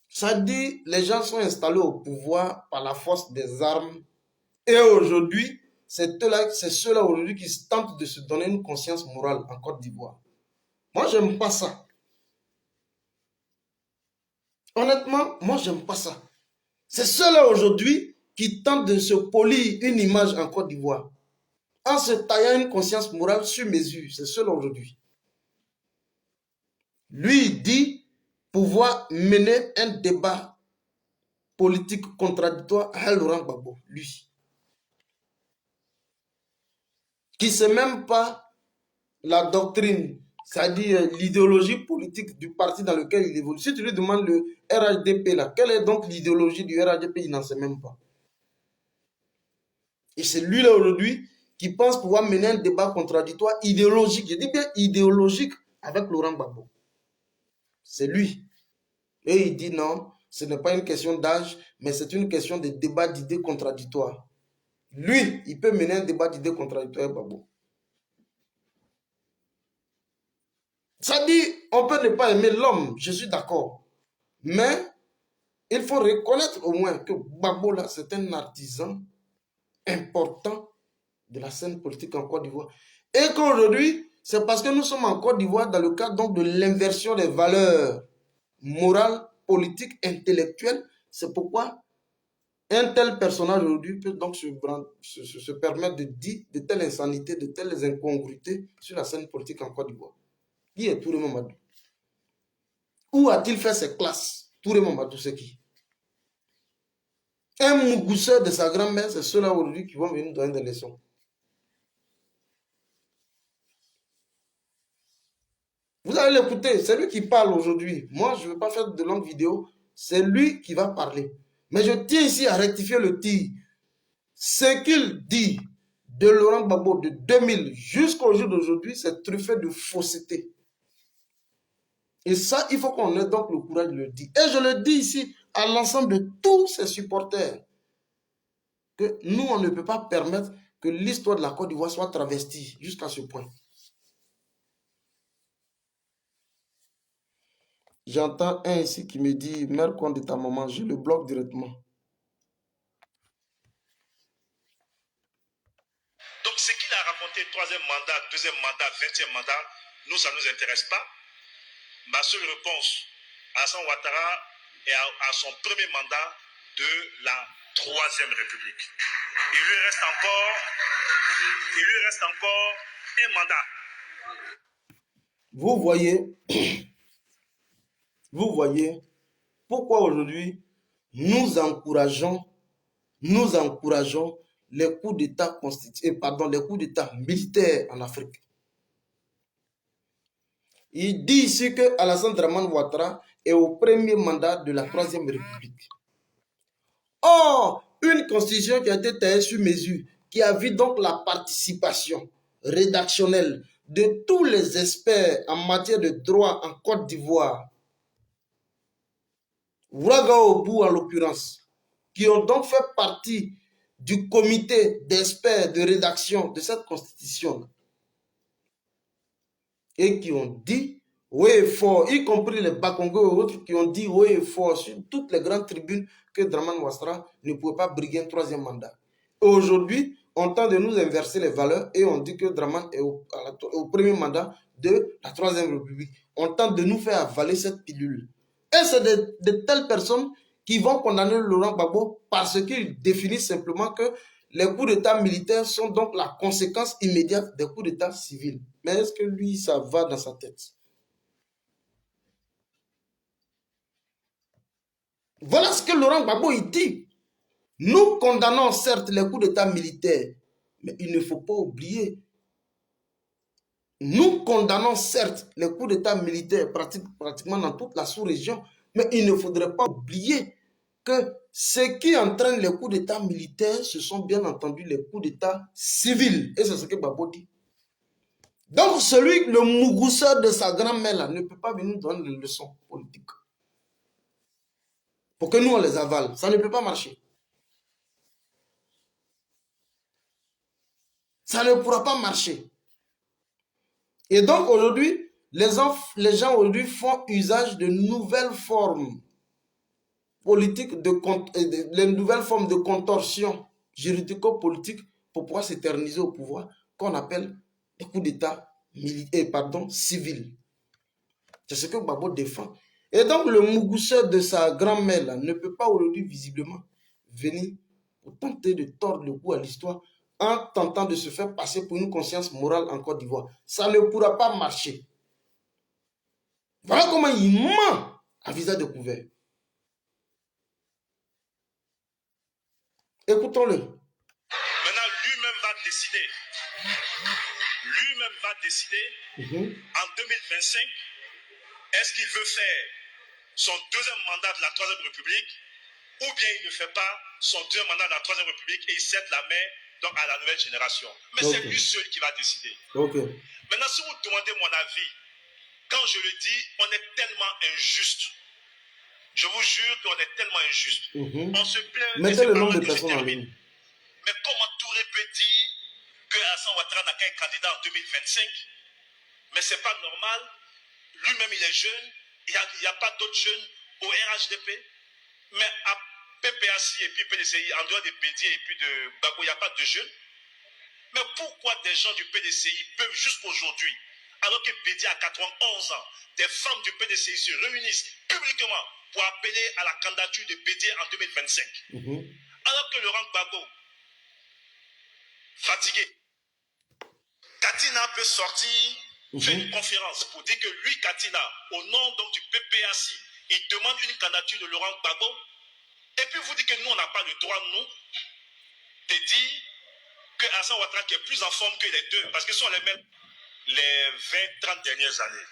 Ça dit, les gens sont installés au pouvoir par la force des armes. Et aujourd'hui, c'est ceux-là aujourd'hui qui tentent de se donner une conscience morale en Côte d'Ivoire. Moi, j'aime pas ça. Honnêtement, moi, j'aime pas ça. C'est ceux-là aujourd'hui qui tentent de se polir une image en Côte d'Ivoire. En se taillant une conscience morale sur mesure. C'est ceux-là aujourd'hui. Lui, il dit pouvoir mener un débat politique contradictoire à Laurent Gbagbo. Lui. qui ne sait même pas la doctrine, c'est-à-dire l'idéologie politique du parti dans lequel il évolue. Si tu lui demandes le RHDP, là, quelle est donc l'idéologie du RHDP, il n'en sait même pas. Et c'est lui là aujourd'hui qui pense pouvoir mener un débat contradictoire idéologique. Je dis bien idéologique avec Laurent Gbagbo. C'est lui. Et il dit non, ce n'est pas une question d'âge, mais c'est une question de débat d'idées contradictoires. Lui, il peut mener un débat d'idées contradictoires avec Gbagbo. Ça dit, on peut ne pas aimer l'homme, je suis d'accord. Mais il faut reconnaître au moins que Gbagbo là, c'est un artisan important de la scène politique en Côte d'Ivoire. Et qu'aujourd'hui, c'est parce que nous sommes en Côte d'Ivoire dans le cadre donc de l'inversion des valeurs morales, politiques, intellectuelles. C'est pourquoi un tel personnage aujourd'hui peut donc se permettre de dire de telles insanités, de telles incongruités sur la scène politique en Côte d'Ivoire. Qui est Touré Mamadou? Où a-t-il fait ses classes? Touré Mamadou, c'est qui? Un mougousseur de sa grand-mère, c'est ceux-là aujourd'hui qui vont venir nous donner des leçons. Vous allez l'écouter, c'est lui qui parle aujourd'hui. Moi, je ne vais pas faire de longues vidéos. C'est lui qui va parler. Mais je tiens ici à rectifier le tir. Ce qu'il dit de Laurent Gbagbo de 2000 jusqu'au jour d'aujourd'hui, c'est truffé de fausseté. Et ça, il faut qu'on ait donc le courage de le dire. Et je le dis ici à l'ensemble de tous ses supporters. Que nous, on ne peut pas permettre que l'histoire de la Côte d'Ivoire soit travestie jusqu'à ce point. J'entends un ici qui me dit, mère compte de ta maman, je le bloque directement. Donc, ce qu'il a raconté, troisième mandat, deuxième mandat, 20e mandat, nous, ça ne nous intéresse pas. Ma seule réponse, Alassane Ouattara est à son premier mandat de la Troisième République. Il lui reste encore un mandat. Vous voyez pourquoi aujourd'hui nous encourageons les coups d'État les coups d'État militaires en Afrique. Il dit ici que Alassane Dramane Ouattara est au premier mandat de la Troisième République. Or, une constitution qui a été taillée sur mesure, qui a vu donc la participation rédactionnelle de tous les experts en matière de droit en Côte d'Ivoire, Ouagaougou en l'occurrence, qui ont donc fait partie du comité d'experts de rédaction de cette constitution et qui ont dit haut et fort, y compris les Bakongo et autres qui ont dit haut et fort sur toutes les grandes tribunes que Dramane Ouattara ne pouvait pas briguer un troisième mandat. Aujourd'hui, on tente de nous inverser les valeurs et on dit que Dramane est au premier mandat de la Troisième République. On tente de nous faire avaler cette pilule. Et c'est de telles personnes qui vont condamner Laurent Gbagbo parce qu'ils définissent simplement que les coups d'État militaires sont donc la conséquence immédiate des coups d'État civils. Mais est-ce que lui, ça va dans sa tête? Voilà ce que Laurent Gbagbo il dit. Nous condamnons certes les coups d'État militaires, mais il ne faut pas oublier. Nous condamnons certes les coups d'État militaires pratiquement dans toute la sous-région, mais il ne faudrait pas oublier que ce qui entraîne les coups d'État militaires, ce sont bien entendu les coups d'État civils. Et c'est ce que Gbagbo dit. Donc le mougousseur de sa grand-mère là, ne peut pas venir donner des leçons politiques. Pour que nous on les avale. Ça ne peut pas marcher. Ça ne pourra pas marcher. Et donc aujourd'hui, les gens aujourd'hui font usage de nouvelles formes politiques, les nouvelles formes de contorsion juridico-politique pour pouvoir s'éterniser au pouvoir, qu'on appelle des coups d'État civils. C'est ce que Gbagbo défend. Et donc le mougousseur de sa grand-mère ne peut pas aujourd'hui visiblement venir pour tenter de tordre le cou à l'histoire en tentant de se faire passer pour une conscience morale en Côte d'Ivoire. Ça ne pourra pas marcher. Voilà comment il ment à visage découvert. Écoutons-le. Maintenant, lui-même va décider lui-même va décider en 2025, est-ce qu'il veut faire son deuxième mandat de la Troisième République ou bien il ne fait pas son deuxième mandat de la Troisième République et il cède la main donc, à la nouvelle génération. Mais c'est lui seul qui va décider. Maintenant, si vous demandez mon avis, quand je le dis, on est tellement injuste. Je vous jure qu'on est tellement injuste. On se plaint. Mettez le nombre de personnes en ligne. Mais comment Touré peut dire que Hassan Ouattara n'a qu'un candidat en 2025? Mais ce n'est pas normal. Lui-même, il est jeune. Il n'y a pas d'autres jeunes au RHDP. Mais à PPAC et puis PDCI, en dehors des Bédier et puis de Bago, il n'y a pas de jeunes. Mais pourquoi des gens du PDCI peuvent jusqu'aujourd'hui, alors que Bédier a 91 ans, des femmes du PDCI se réunissent publiquement pour appeler à la candidature de Bédier en 2025? Alors que Laurent Gbagbo, fatigué, Katina peut sortir, faire une conférence pour dire que lui, Katina, au nom donc du PPAC, il demande une candidature de Laurent Gbagbo. Et puis vous dites que nous, on n'a pas le droit, nous, de dire que Hassan Ouattara qui est plus en forme que les deux, parce que ce sont les mêmes les 20-30 dernières années.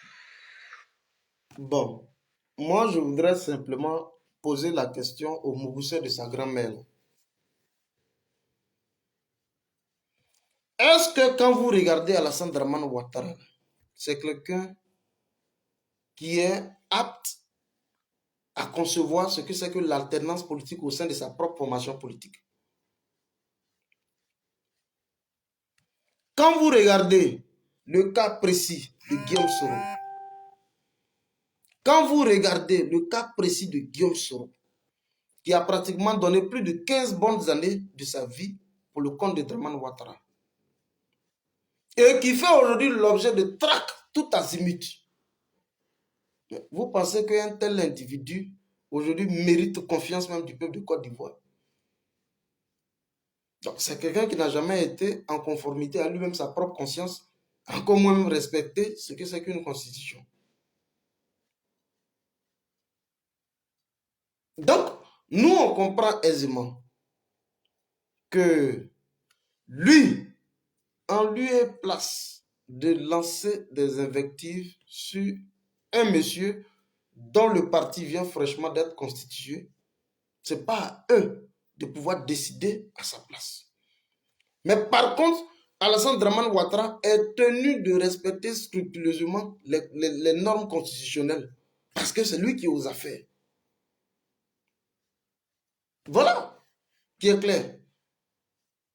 Bon, moi je voudrais simplement poser la question au Mougoussé de sa grand-mère. Est-ce que quand vous regardez Alassane Dramane Ouattara, c'est quelqu'un qui est apte à concevoir ce que c'est que l'alternance politique au sein de sa propre formation politique? Quand vous regardez le cas précis de Guillaume Soro, quand vous regardez le cas précis de Guillaume Soro, qui a pratiquement donné plus de 15 bonnes années de sa vie pour le compte de Dramane Ouattara, et qui fait aujourd'hui l'objet de traques tout azimut, vous pensez qu'un tel individu aujourd'hui mérite confiance même du peuple de Côte d'Ivoire? Donc c'est quelqu'un qui n'a jamais été en conformité à lui-même sa propre conscience, encore moins respecter ce que c'est qu'une constitution. Donc, nous on comprend aisément que lui, en lieu et place de lancer des invectives sur un monsieur dont le parti vient fraîchement d'être constitué, ce n'est pas à eux de pouvoir décider à sa place. Mais par contre, Alassane Dramane Ouattara est tenu de respecter scrupuleusement les normes constitutionnelles parce que c'est lui qui est aux affaires. Voilà qui est clair.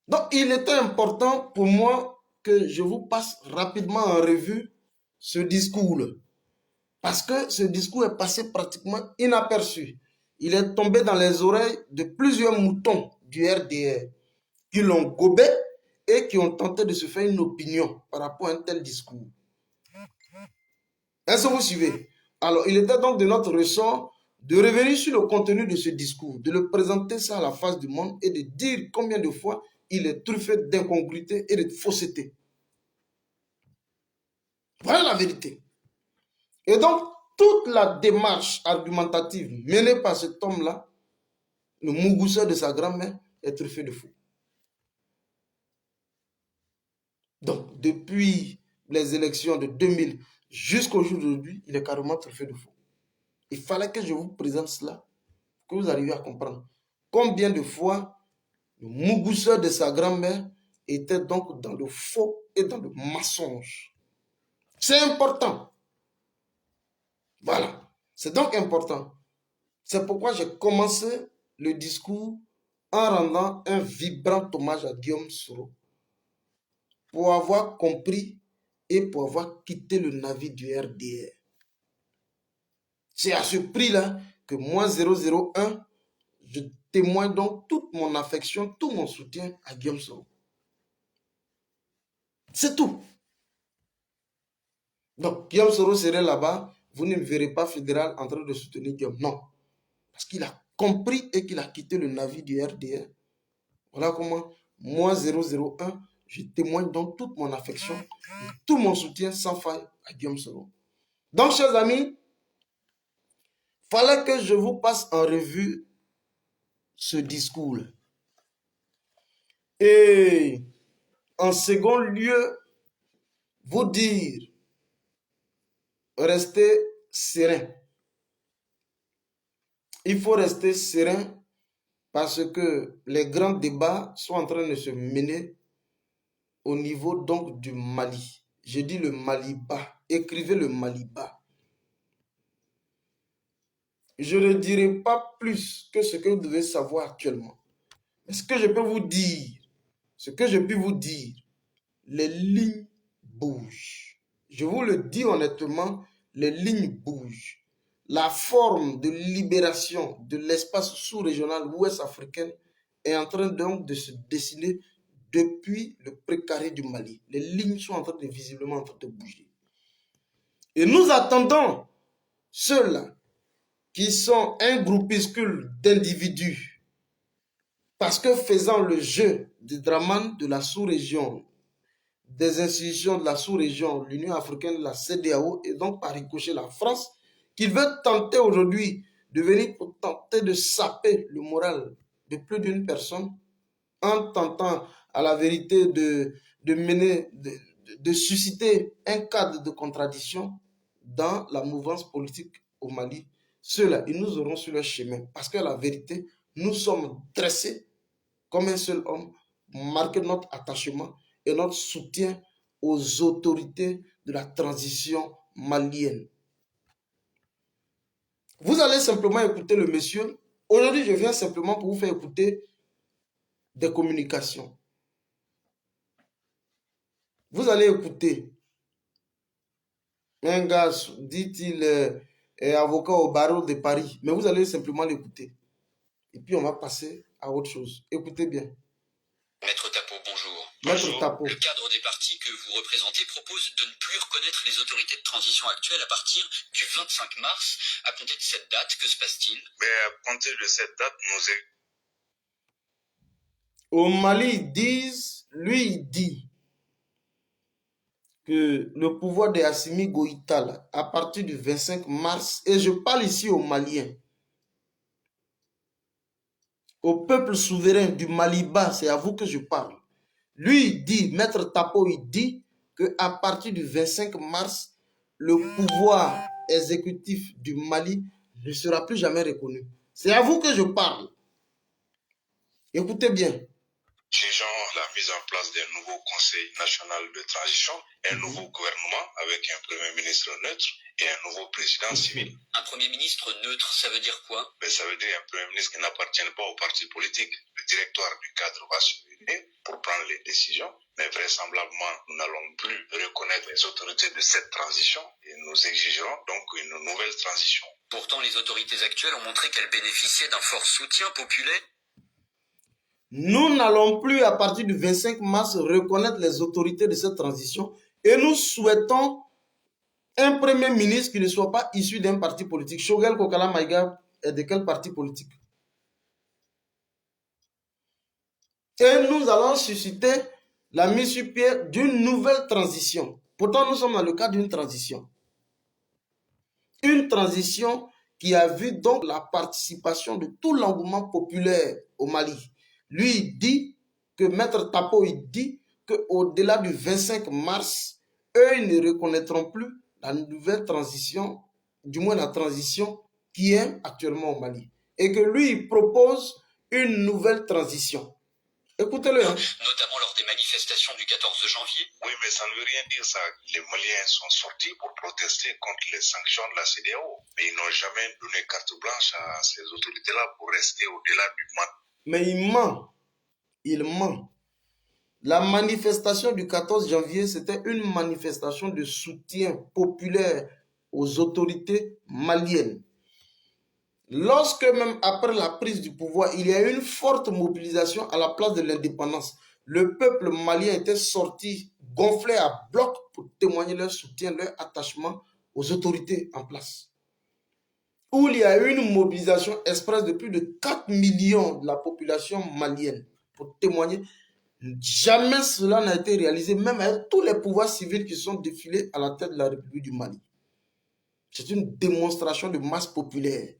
Donc, il était important pour moi que je vous passe rapidement en revue ce discours. Parce que ce discours est passé pratiquement inaperçu. Il est tombé dans les oreilles de plusieurs moutons du RDR qui l'ont gobé et qui ont tenté de se faire une opinion par rapport à un tel discours. Est-ce que vous suivez? Alors, il était donc de notre ressort de revenir sur le contenu de ce discours, de le présenter ça à la face du monde et de dire combien de fois il est truffé d'incongruité et de fausseté. Voilà la vérité. Et donc, toute la démarche argumentative menée par cet homme-là, le Mougoussa de sa grand-mère, est truffée de faux. Donc, depuis les élections de 2000 jusqu'au jour d'aujourd'hui, il est carrément truffé de faux. Il fallait que je vous présente cela, que vous arriviez à comprendre. Combien de fois le Mougoussa de sa grand-mère était donc dans le faux et dans le mensonge. C'est important. Voilà. C'est donc important. C'est pourquoi j'ai commencé le discours en rendant un vibrant hommage à Guillaume Soro pour avoir compris et pour avoir quitté le navire du RDR. C'est à ce prix-là que moi, 001, je témoigne donc toute mon affection, tout mon soutien à Guillaume Soro. C'est tout. Donc, Guillaume Soro serait là-bas, vous ne me verrez pas fédéral en train de soutenir Guillaume. Non. Parce qu'il a compris et qu'il a quitté le navire du RDR. Voilà comment, moi, 001, je témoigne donc toute mon affection et tout mon soutien sans faille à Guillaume Soro. Donc, chers amis, fallait que je vous passe en revue ce discours. Et en second lieu, vous dire, restez serein. Il faut rester serein parce que les grands débats sont en train de se mener au niveau donc du Mali. Je dis le Mali-Bas. Écrivez le Mali-Bas. Je ne dirai pas plus que ce que vous devez savoir actuellement. Mais ce que je peux vous dire, les lignes bougent. Je vous le dis honnêtement, les lignes bougent. La forme de libération de l'espace sous-régional ouest africain est en train donc de se dessiner depuis le précaré du Mali. Les lignes sont visiblement en train de bouger. Et nous attendons ceux-là qui sont un groupuscule d'individus parce que faisant le jeu des Draman de la sous-région, des institutions de la sous-région, l'Union africaine, la CEDEAO et donc par ricochet la France, qu'ils veulent tenter aujourd'hui de venir pour tenter de saper le moral de plus d'une personne en tentant à la vérité de susciter un cadre de contradiction dans la mouvance politique au Mali. Ceux-là, ils nous auront sur leur chemin parce que la vérité, nous sommes dressés comme un seul homme, marquer notre attachement et notre soutien aux autorités de la transition malienne. Vous allez simplement écouter le monsieur. Aujourd'hui, je viens simplement pour vous faire écouter des communications. Vous allez écouter un gars, dit-il, est avocat au barreau de Paris, mais vous allez simplement l'écouter. Et puis on va passer à autre chose. Écoutez bien. Maître Tapo, bonjour. Maître Tapo. Le cadre des partis que vous représentez propose de ne plus reconnaître les autorités de transition actuelles à partir du 25 mars. À compter de cette date, que se passe-t-il? Mais à compter de cette date, Au Mali, ils disent, lui, il dit que le pouvoir de Assimi Goïta, à partir du 25 mars, et je parle ici aux Maliens, au peuple souverain du Mali-Bas, c'est à vous que je parle. Lui, il dit, Maître Tapo, il dit qu'à partir du 25 mars, le pouvoir exécutif du Mali ne sera plus jamais reconnu. C'est à vous que je parle. Écoutez bien. exigeant la mise en place d'un nouveau Conseil national de transition, un nouveau gouvernement avec un Premier ministre neutre et un nouveau président civil. Un Premier ministre neutre, ça veut dire quoi? Mais ça veut dire un Premier ministre qui n'appartient pas au parti politique. Le directoire du cadre va se réunir pour prendre les décisions, mais vraisemblablement, nous n'allons plus reconnaître les autorités de cette transition et nous exigerons donc une nouvelle transition. Pourtant, les autorités actuelles ont montré qu'elles bénéficiaient d'un fort soutien populaire. Nous n'allons plus, à partir du 25 mars, reconnaître les autorités de cette transition et nous souhaitons un Premier ministre qui ne soit pas issu d'un parti politique. Choguel Kokala Maïga est de quel parti politique? Et nous allons susciter la mise sur pied d'une nouvelle transition. Pourtant, nous sommes dans le cadre d'une transition. Une transition qui a vu donc la participation de tout l'engouement populaire au Mali. Lui, il dit que Maître Tapo, il dit qu'au-delà du 25 mars, eux, ils ne reconnaîtront plus la nouvelle transition, du moins la transition qui est actuellement au Mali. Et que lui, il propose une nouvelle transition. Écoutez-le. Hein. Notamment lors des manifestations du 14 janvier. Oui, mais ça ne veut rien dire ça. Les Maliens sont sortis pour protester contre les sanctions de la CEDEAO. Mais ils n'ont jamais donné carte blanche à ces autorités-là pour rester au-delà du mandat. Mais il ment. Il ment. La manifestation du 14 janvier, c'était une manifestation de soutien populaire aux autorités maliennes. Lorsque même après la prise du pouvoir, il y a eu une forte mobilisation à la place de l'indépendance. Le peuple malien était sorti gonflé à bloc pour témoigner leur soutien, leur attachement aux autorités en place. Où il y a eu une mobilisation express de plus de 4 millions de la population malienne pour témoigner. Jamais cela n'a été réalisé, même avec tous les pouvoirs civils qui sont défilés à la tête de la République du Mali. C'est une démonstration de masse populaire.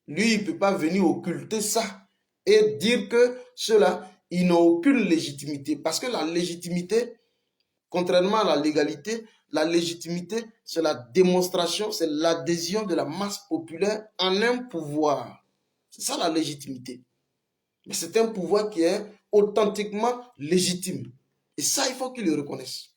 Lui, il ne peut pas venir occulter ça et dire que ceux-là, ils n'ont aucune légitimité. Parce que la légitimité, contrairement à la légalité, la légitimité, c'est la démonstration, c'est l'adhésion de la masse populaire en un pouvoir. C'est ça la légitimité. Mais c'est un pouvoir qui est authentiquement légitime. Et ça, il faut qu'ils le reconnaissent.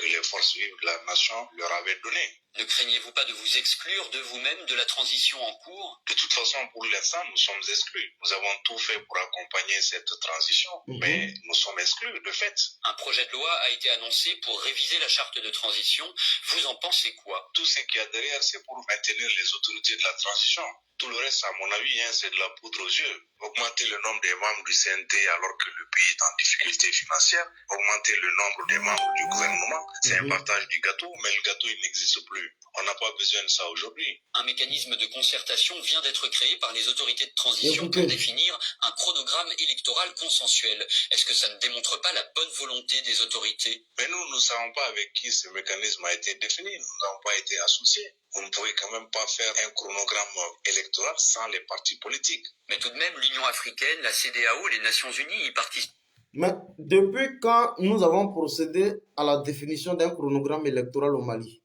Que les forces vives de la nation leur avaient donné. Ne craignez-vous pas de vous exclure de vous-même de la transition en cours? De toute façon, pour l'instant, nous sommes exclus. Nous avons tout fait pour accompagner cette transition, mais nous sommes exclus de fait. Un projet de loi a été annoncé pour réviser la charte de transition. Vous en pensez quoi? Tout ce qu'il y a derrière, c'est pour maintenir les autorités de la transition. Tout le reste, à mon avis, c'est de la poudre aux yeux. Augmenter le nombre des membres du CNT alors que le pays est en difficulté financière, augmenter le nombre des membres du gouvernement, c'est un partage du gâteau, mais le gâteau, il n'existe plus. On n'a pas besoin de ça aujourd'hui. Un mécanisme de concertation vient d'être créé par les autorités de transition pour définir un chronogramme électoral consensuel. Est-ce que ça ne démontre pas la bonne volonté des autorités? Mais nous ne savons pas avec qui ce mécanisme a été défini. Nous n'avons pas été associés. On ne pouvait quand même pas faire un chronogramme électoral sans les partis politiques. Mais tout de même, l'Union africaine, la CEDEAO, les Nations Unies y participent. Mais depuis quand nous avons procédé à la définition d'un chronogramme électoral au Mali?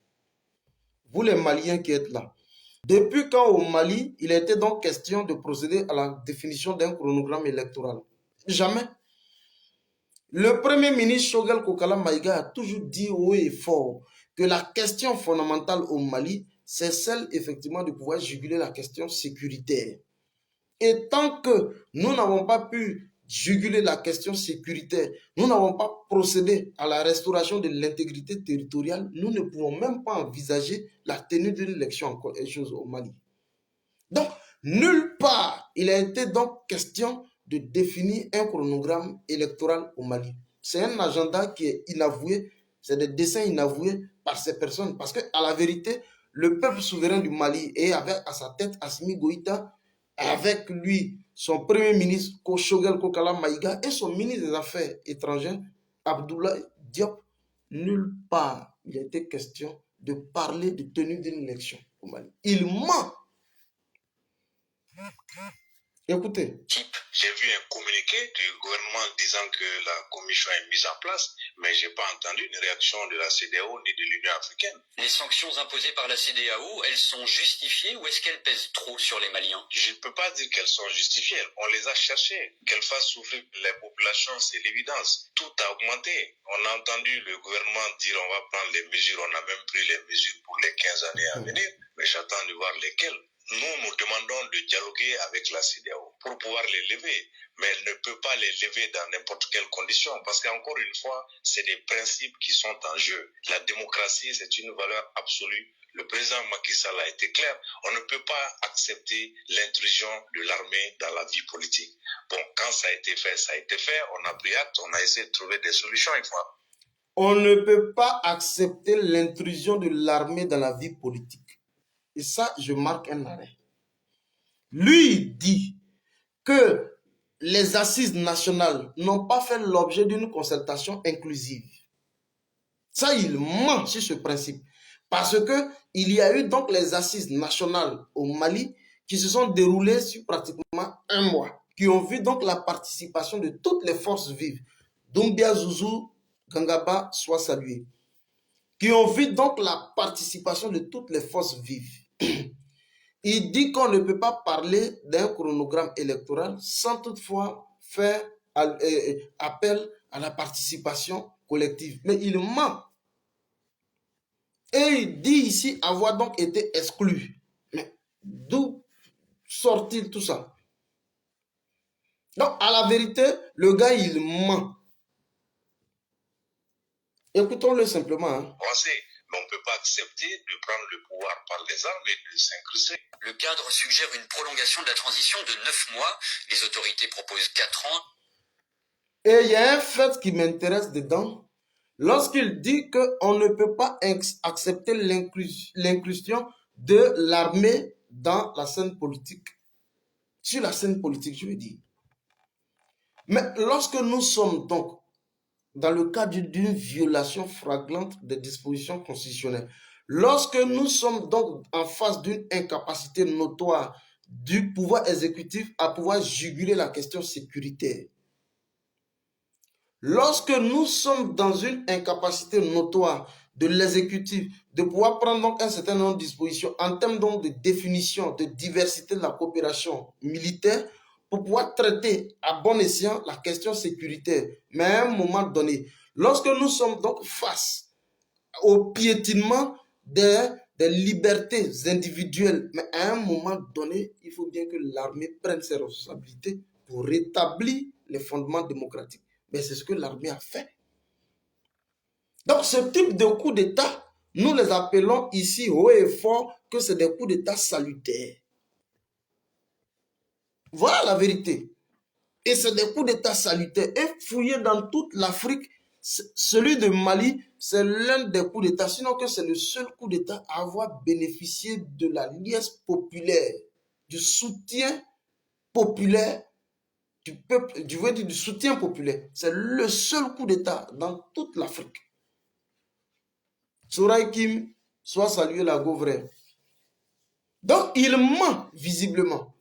Vous les Maliens qui êtes là, depuis quand au Mali, il était donc question de procéder à la définition d'un chronogramme électoral? Jamais. Le premier ministre Choguel Kokala Maïga a toujours dit haut et fort que la question fondamentale au Mali, c'est celle effectivement de pouvoir juguler la question sécuritaire. Et tant que nous n'avons pas pu juguler la question sécuritaire, nous n'avons pas procédé à la restauration de l'intégrité territoriale, nous ne pouvons même pas envisager la tenue d'une élection au Mali. Donc, nulle part, il a été donc question de définir un chronogramme électoral au Mali. C'est un agenda qui est inavoué, c'est des dessins inavoués par ces personnes. Parce qu'à la vérité, le peuple souverain du Mali et avec à sa tête Assimi Goïta, avec lui, son premier ministre, Choguel Kokala Maïga, et son ministre des Affaires étrangères, Abdoulaye Diop, nulle part il a été question de parler de tenue d'une élection au Mali. Il ment. Écoutez. J'ai vu un communiqué du gouvernement disant que la commission est mise en place, mais je n'ai pas entendu une réaction de la CEDEAO ni de l'Union africaine. Les sanctions imposées par la CEDEAO, elles sont justifiées ou est-ce qu'elles pèsent trop sur les Maliens? Je ne peux pas dire qu'elles sont justifiées. On les a cherchées. Qu'elles fassent souffrir les populations, c'est l'évidence. Tout a augmenté. On a entendu le gouvernement dire on va prendre les mesures. On a même pris les mesures pour les 15 années à venir, mais j'attends de voir lesquelles. Nous demandons de dialoguer avec la CEDEAO pour pouvoir les lever, mais elle ne peut pas les lever dans n'importe quelle condition, parce qu'encore une fois, c'est des principes qui sont en jeu. La démocratie, c'est une valeur absolue. Le président Macky Sall a été clair, on ne peut pas accepter l'intrusion de l'armée dans la vie politique. Bon, quand ça a été fait, on a pris acte, on a essayé de trouver des solutions une fois. On ne peut pas accepter l'intrusion de l'armée dans la vie politique. Et ça, je marque un arrêt. Lui dit que les assises nationales n'ont pas fait l'objet d'une concertation inclusive. Ça, il ment sur ce principe. Parce que il y a eu donc les assises nationales au Mali qui se sont déroulées sur pratiquement un mois, qui ont vu donc la participation de toutes les forces vives. Doumbia Zouzou, Gangaba soit salué. Qui ont vu donc la participation de toutes les forces vives. Il dit qu'on ne peut pas parler d'un chronogramme électoral sans toutefois faire appel à la participation collective. Mais il ment. Et il dit ici avoir donc été exclu. Mais d'où sort-il tout ça? Donc, à la vérité, le gars, il ment. Écoutons-le simplement. Hein. Mais on ne peut pas accepter de prendre le pouvoir par les armes et de s'incruster. Le cadre suggère une prolongation de la transition de 9 mois. Les autorités proposent 4 ans. Et il y a un fait qui m'intéresse dedans. Lorsqu'il dit qu'on ne peut pas accepter l'inclusion de l'armée dans la scène politique. Sur la scène politique, je veux dire. Mais lorsque nous sommes donc dans le cadre d'une violation flagrante des dispositions constitutionnelles, lorsque nous sommes donc en face d'une incapacité notoire du pouvoir exécutif à pouvoir juguler la question sécuritaire. Lorsque nous sommes dans une incapacité notoire de l'exécutif de pouvoir prendre donc un certain nombre de dispositions en termes donc de définition, de diversité de la coopération militaire pour pouvoir traiter à bon escient la question sécuritaire, mais à un moment donné, lorsque nous sommes donc face au piétinement des libertés individuelles, mais à un moment donné, il faut bien que l'armée prenne ses responsabilités pour rétablir les fondements démocratiques. Mais c'est ce que l'armée a fait. Donc ce type de coup d'État, nous les appelons ici haut et fort que c'est des coups d'État salutaires. Voilà la vérité. Et c'est des coups d'État salutaires. Et fouillé dans toute l'Afrique, celui de Mali, c'est l'un des coups d'État, sinon que c'est le seul coup d'État à avoir bénéficié de la liesse populaire, du soutien populaire du peuple, du soutien populaire. C'est le seul coup d'État dans toute l'Afrique. Souraï Kim, soit salué la go vrai. Donc, il ment visiblement.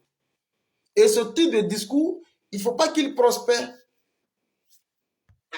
Et ce type de discours, il ne faut pas qu'il prospère.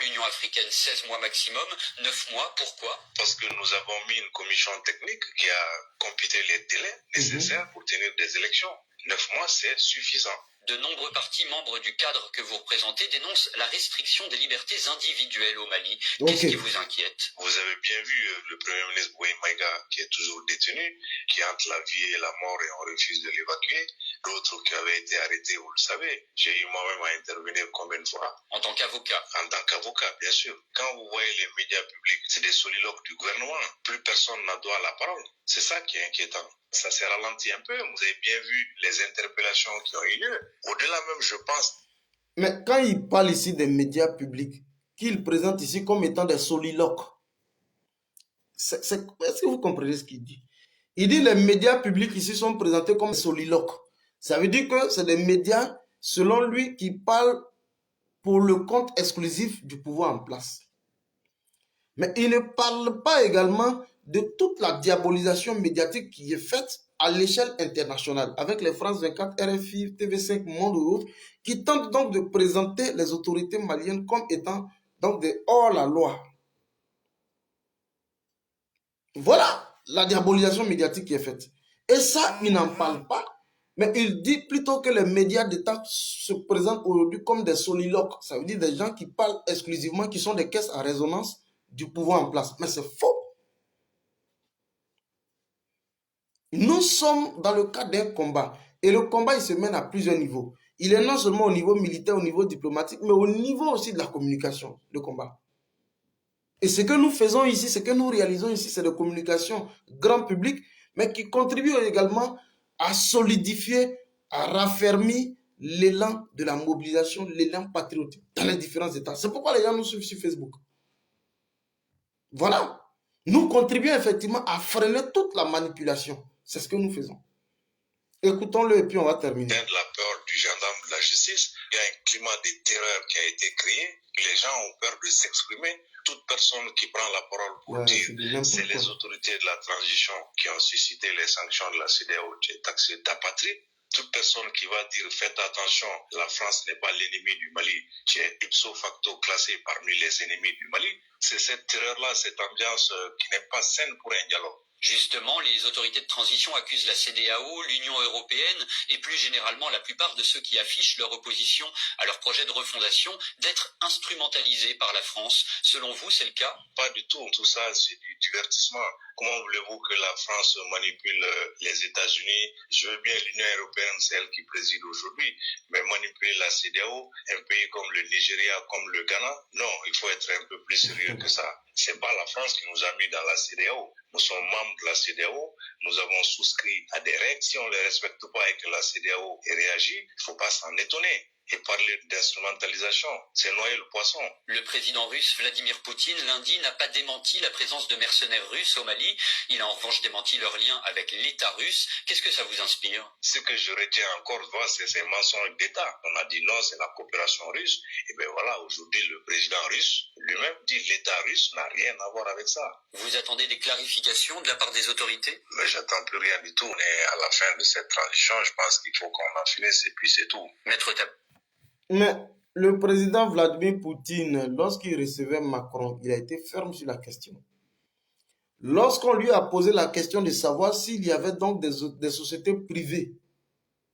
L'Union africaine, 16 mois maximum, 9 mois, pourquoi? Parce que nous avons mis une commission technique qui a computé les délais nécessaires pour tenir des élections. 9 mois, c'est suffisant. De nombreux partis membres du cadre que vous représentez dénoncent la restriction des libertés individuelles au Mali. Qu'est-ce qui vous inquiète? Vous avez bien vu le Premier ministre Boy Maïga qui est toujours détenu, qui est entre la vie et la mort et on refuse de l'évacuer. D'autres qui avaient été arrêtés, vous le savez. J'ai eu moi-même à intervenir combien de fois? En tant qu'avocat? En tant qu'avocat, bien sûr. Quand vous voyez les médias publics, c'est des soliloques du gouvernement. Plus personne n'a droit à la parole. C'est ça qui est inquiétant. Ça s'est ralenti un peu. Vous avez bien vu les interpellations qui ont eu lieu. Au-delà même, je pense. Mais quand il parle ici des médias publics, qu'il présente ici comme étant des soliloques, est-ce que vous comprenez ce qu'il dit? Il dit les médias publics ici sont présentés comme soliloques. Ça veut dire que c'est des médias, selon lui, qui parlent pour le compte exclusif du pouvoir en place. Mais il ne parle pas également de toute la diabolisation médiatique qui est faite à l'échelle internationale, avec les France 24, RFI, TV5, Monde ou autres, qui tentent donc de présenter les autorités maliennes comme étant donc des hors-la-loi. Voilà la diabolisation médiatique qui est faite. Et ça, il n'en parle pas, mais il dit plutôt que les médias d'État se présentent aujourd'hui comme des soliloques. Ça veut dire des gens qui parlent exclusivement, qui sont des caisses à résonance du pouvoir en place. Mais c'est faux. Nous sommes dans le cadre d'un combat. Et le combat, il se mène à plusieurs niveaux. Il est non seulement au niveau militaire, au niveau diplomatique, mais au niveau aussi de la communication, le combat. Et ce que nous faisons ici, ce que nous réalisons ici, c'est de communication grand public, mais qui contribue également à solidifier, à raffermir l'élan de la mobilisation, l'élan patriotique dans les différents États. C'est pourquoi les gens nous suivent sur Facebook. Voilà. Nous contribuons effectivement à freiner toute la manipulation. C'est ce que nous faisons. Écoutons-le et puis on va terminer. La peur du gendarme de la justice, il y a un climat de terreur qui a été créé. Les gens ont peur de s'exprimer. Toute personne qui prend la parole pour dire c'est les autorités de la transition qui ont suscité les sanctions de la CEDEAO qui est taxée d'apatride. Toute personne qui va dire faites attention, la France n'est pas l'ennemi du Mali, qui est ipso facto classé parmi les ennemis du Mali. C'est cette terreur-là, cette ambiance qui n'est pas saine pour un dialogue. Justement, les autorités de transition accusent la CEDEAO, l'Union européenne et plus généralement la plupart de ceux qui affichent leur opposition à leur projet de refondation d'être instrumentalisés par la France. Selon vous, c'est le cas? Pas du tout. Tout ça, c'est du divertissement. Comment voulez-vous que la France manipule les États-Unis? Je veux bien l'Union européenne, c'est elle qui préside aujourd'hui, mais manipuler la CEDEAO, un pays comme le Nigeria, comme le Ghana, non, il faut être un peu plus sérieux que ça. C'est pas la France qui nous a mis dans la CEDEAO. Nous sommes membres de la CEDEAO, nous avons souscrit à des règles. Si on ne les respecte pas et que la CEDEAO réagit, il ne faut pas s'en étonner. et parler d'instrumentalisation, c'est noyer le poisson. Le président russe Vladimir Poutine lundi n'a pas démenti la présence de mercenaires russes au Mali. Il a en revanche démenti leur lien avec l'État russe. Qu'est-ce que ça vous inspire? Ce que je retiens encore, c'est ces mensonges d'État. On a dit non, c'est la coopération russe. Et bien voilà, aujourd'hui, le président russe lui-même dit l'État russe n'a rien à voir avec ça. Vous attendez des clarifications de la part des autorités? Mais j'attends plus rien du tout. On est à la fin de cette transition. Je pense qu'il faut qu'on en finisse et puis c'est tout. Maître Tap. Mais le président Vladimir Poutine, lorsqu'il recevait Macron, il a été ferme sur la question. Lorsqu'on lui a posé la question de savoir s'il y avait donc des sociétés privées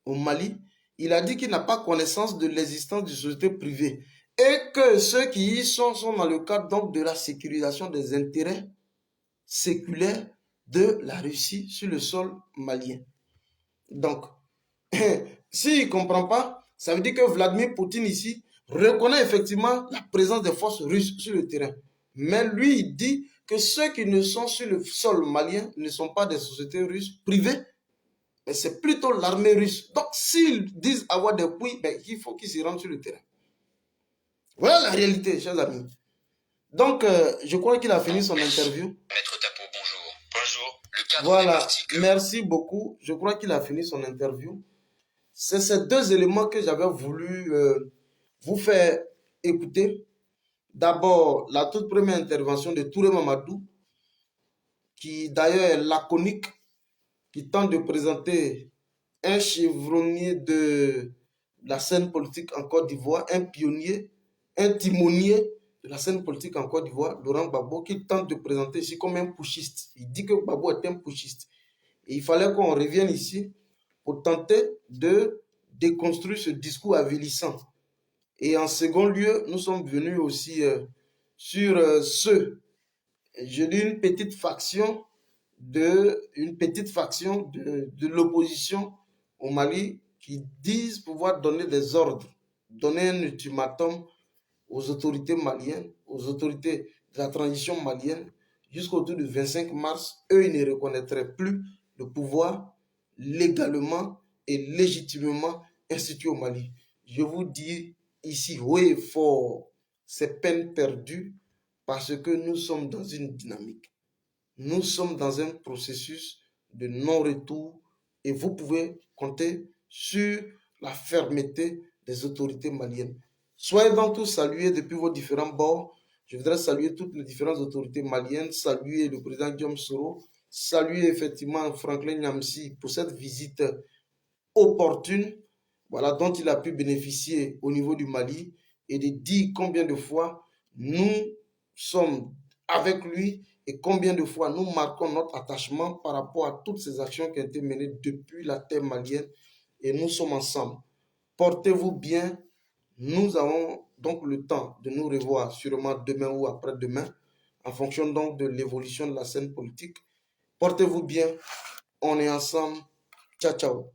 au Mali, il a dit qu'il n'a pas connaissance de l'existence de sociétés privées et que ceux qui y sont dans le cadre donc de la sécurisation des intérêts séculaires de la Russie sur le sol malien. Donc, s'il ne comprend pas, ça veut dire que Vladimir Poutine ici reconnaît effectivement la présence des forces russes sur le terrain. Mais lui, il dit que ceux qui ne sont sur le sol malien ne sont pas des sociétés russes privées, mais c'est plutôt l'armée russe. Donc, s'ils disent avoir des puits, ben, il faut qu'ils s'y rendent sur le terrain. Voilà la réalité, chers amis. Donc, je crois qu'il a fini son interview. Maître Tapo, bonjour. Bonjour. Le cadre Voilà, merci beaucoup. Je crois qu'il a fini son interview. C'est ces deux éléments que j'avais voulu vous faire écouter. D'abord, la toute première intervention de Touré Mamadou, qui d'ailleurs est laconique, qui tente de présenter un chevronnier de la scène politique en Côte d'Ivoire, un pionnier, un timonier de la scène politique en Côte d'Ivoire, Laurent Gbagbo, qui tente de présenter ici comme un putschiste. Il dit que Gbagbo est un putschiste. Et il fallait qu'on revienne ici pour tenter de déconstruire ce discours avilissant. Et en second lieu, nous sommes venus aussi sur je dis une petite faction de l'opposition au Mali qui disent pouvoir donner des ordres, donner un ultimatum aux autorités maliennes, aux autorités de la transition malienne, jusqu'autour du 25 mars, eux, ils ne reconnaîtraient plus le pouvoir légalement et légitimement institué au Mali. Je vous dis ici, haut et fort, c'est peine perdue parce que nous sommes dans une dynamique. Nous sommes dans un processus de non-retour et vous pouvez compter sur la fermeté des autorités maliennes. Soyez donc tous salués depuis vos différents bords. Je voudrais saluer toutes les différentes autorités maliennes, saluer le président Guillaume Soro, saluer effectivement Franklin Nyamsi pour cette visite opportune, voilà, dont il a pu bénéficier au niveau du Mali, et de dire combien de fois nous sommes avec lui et combien de fois nous marquons notre attachement par rapport à toutes ces actions qui ont été menées depuis la terre malienne, et nous sommes ensemble. Portez-vous bien. Nous avons donc le temps de nous revoir sûrement demain ou après-demain, en fonction donc de l'évolution de la scène politique. Portez-vous bien. On est ensemble. Ciao, ciao.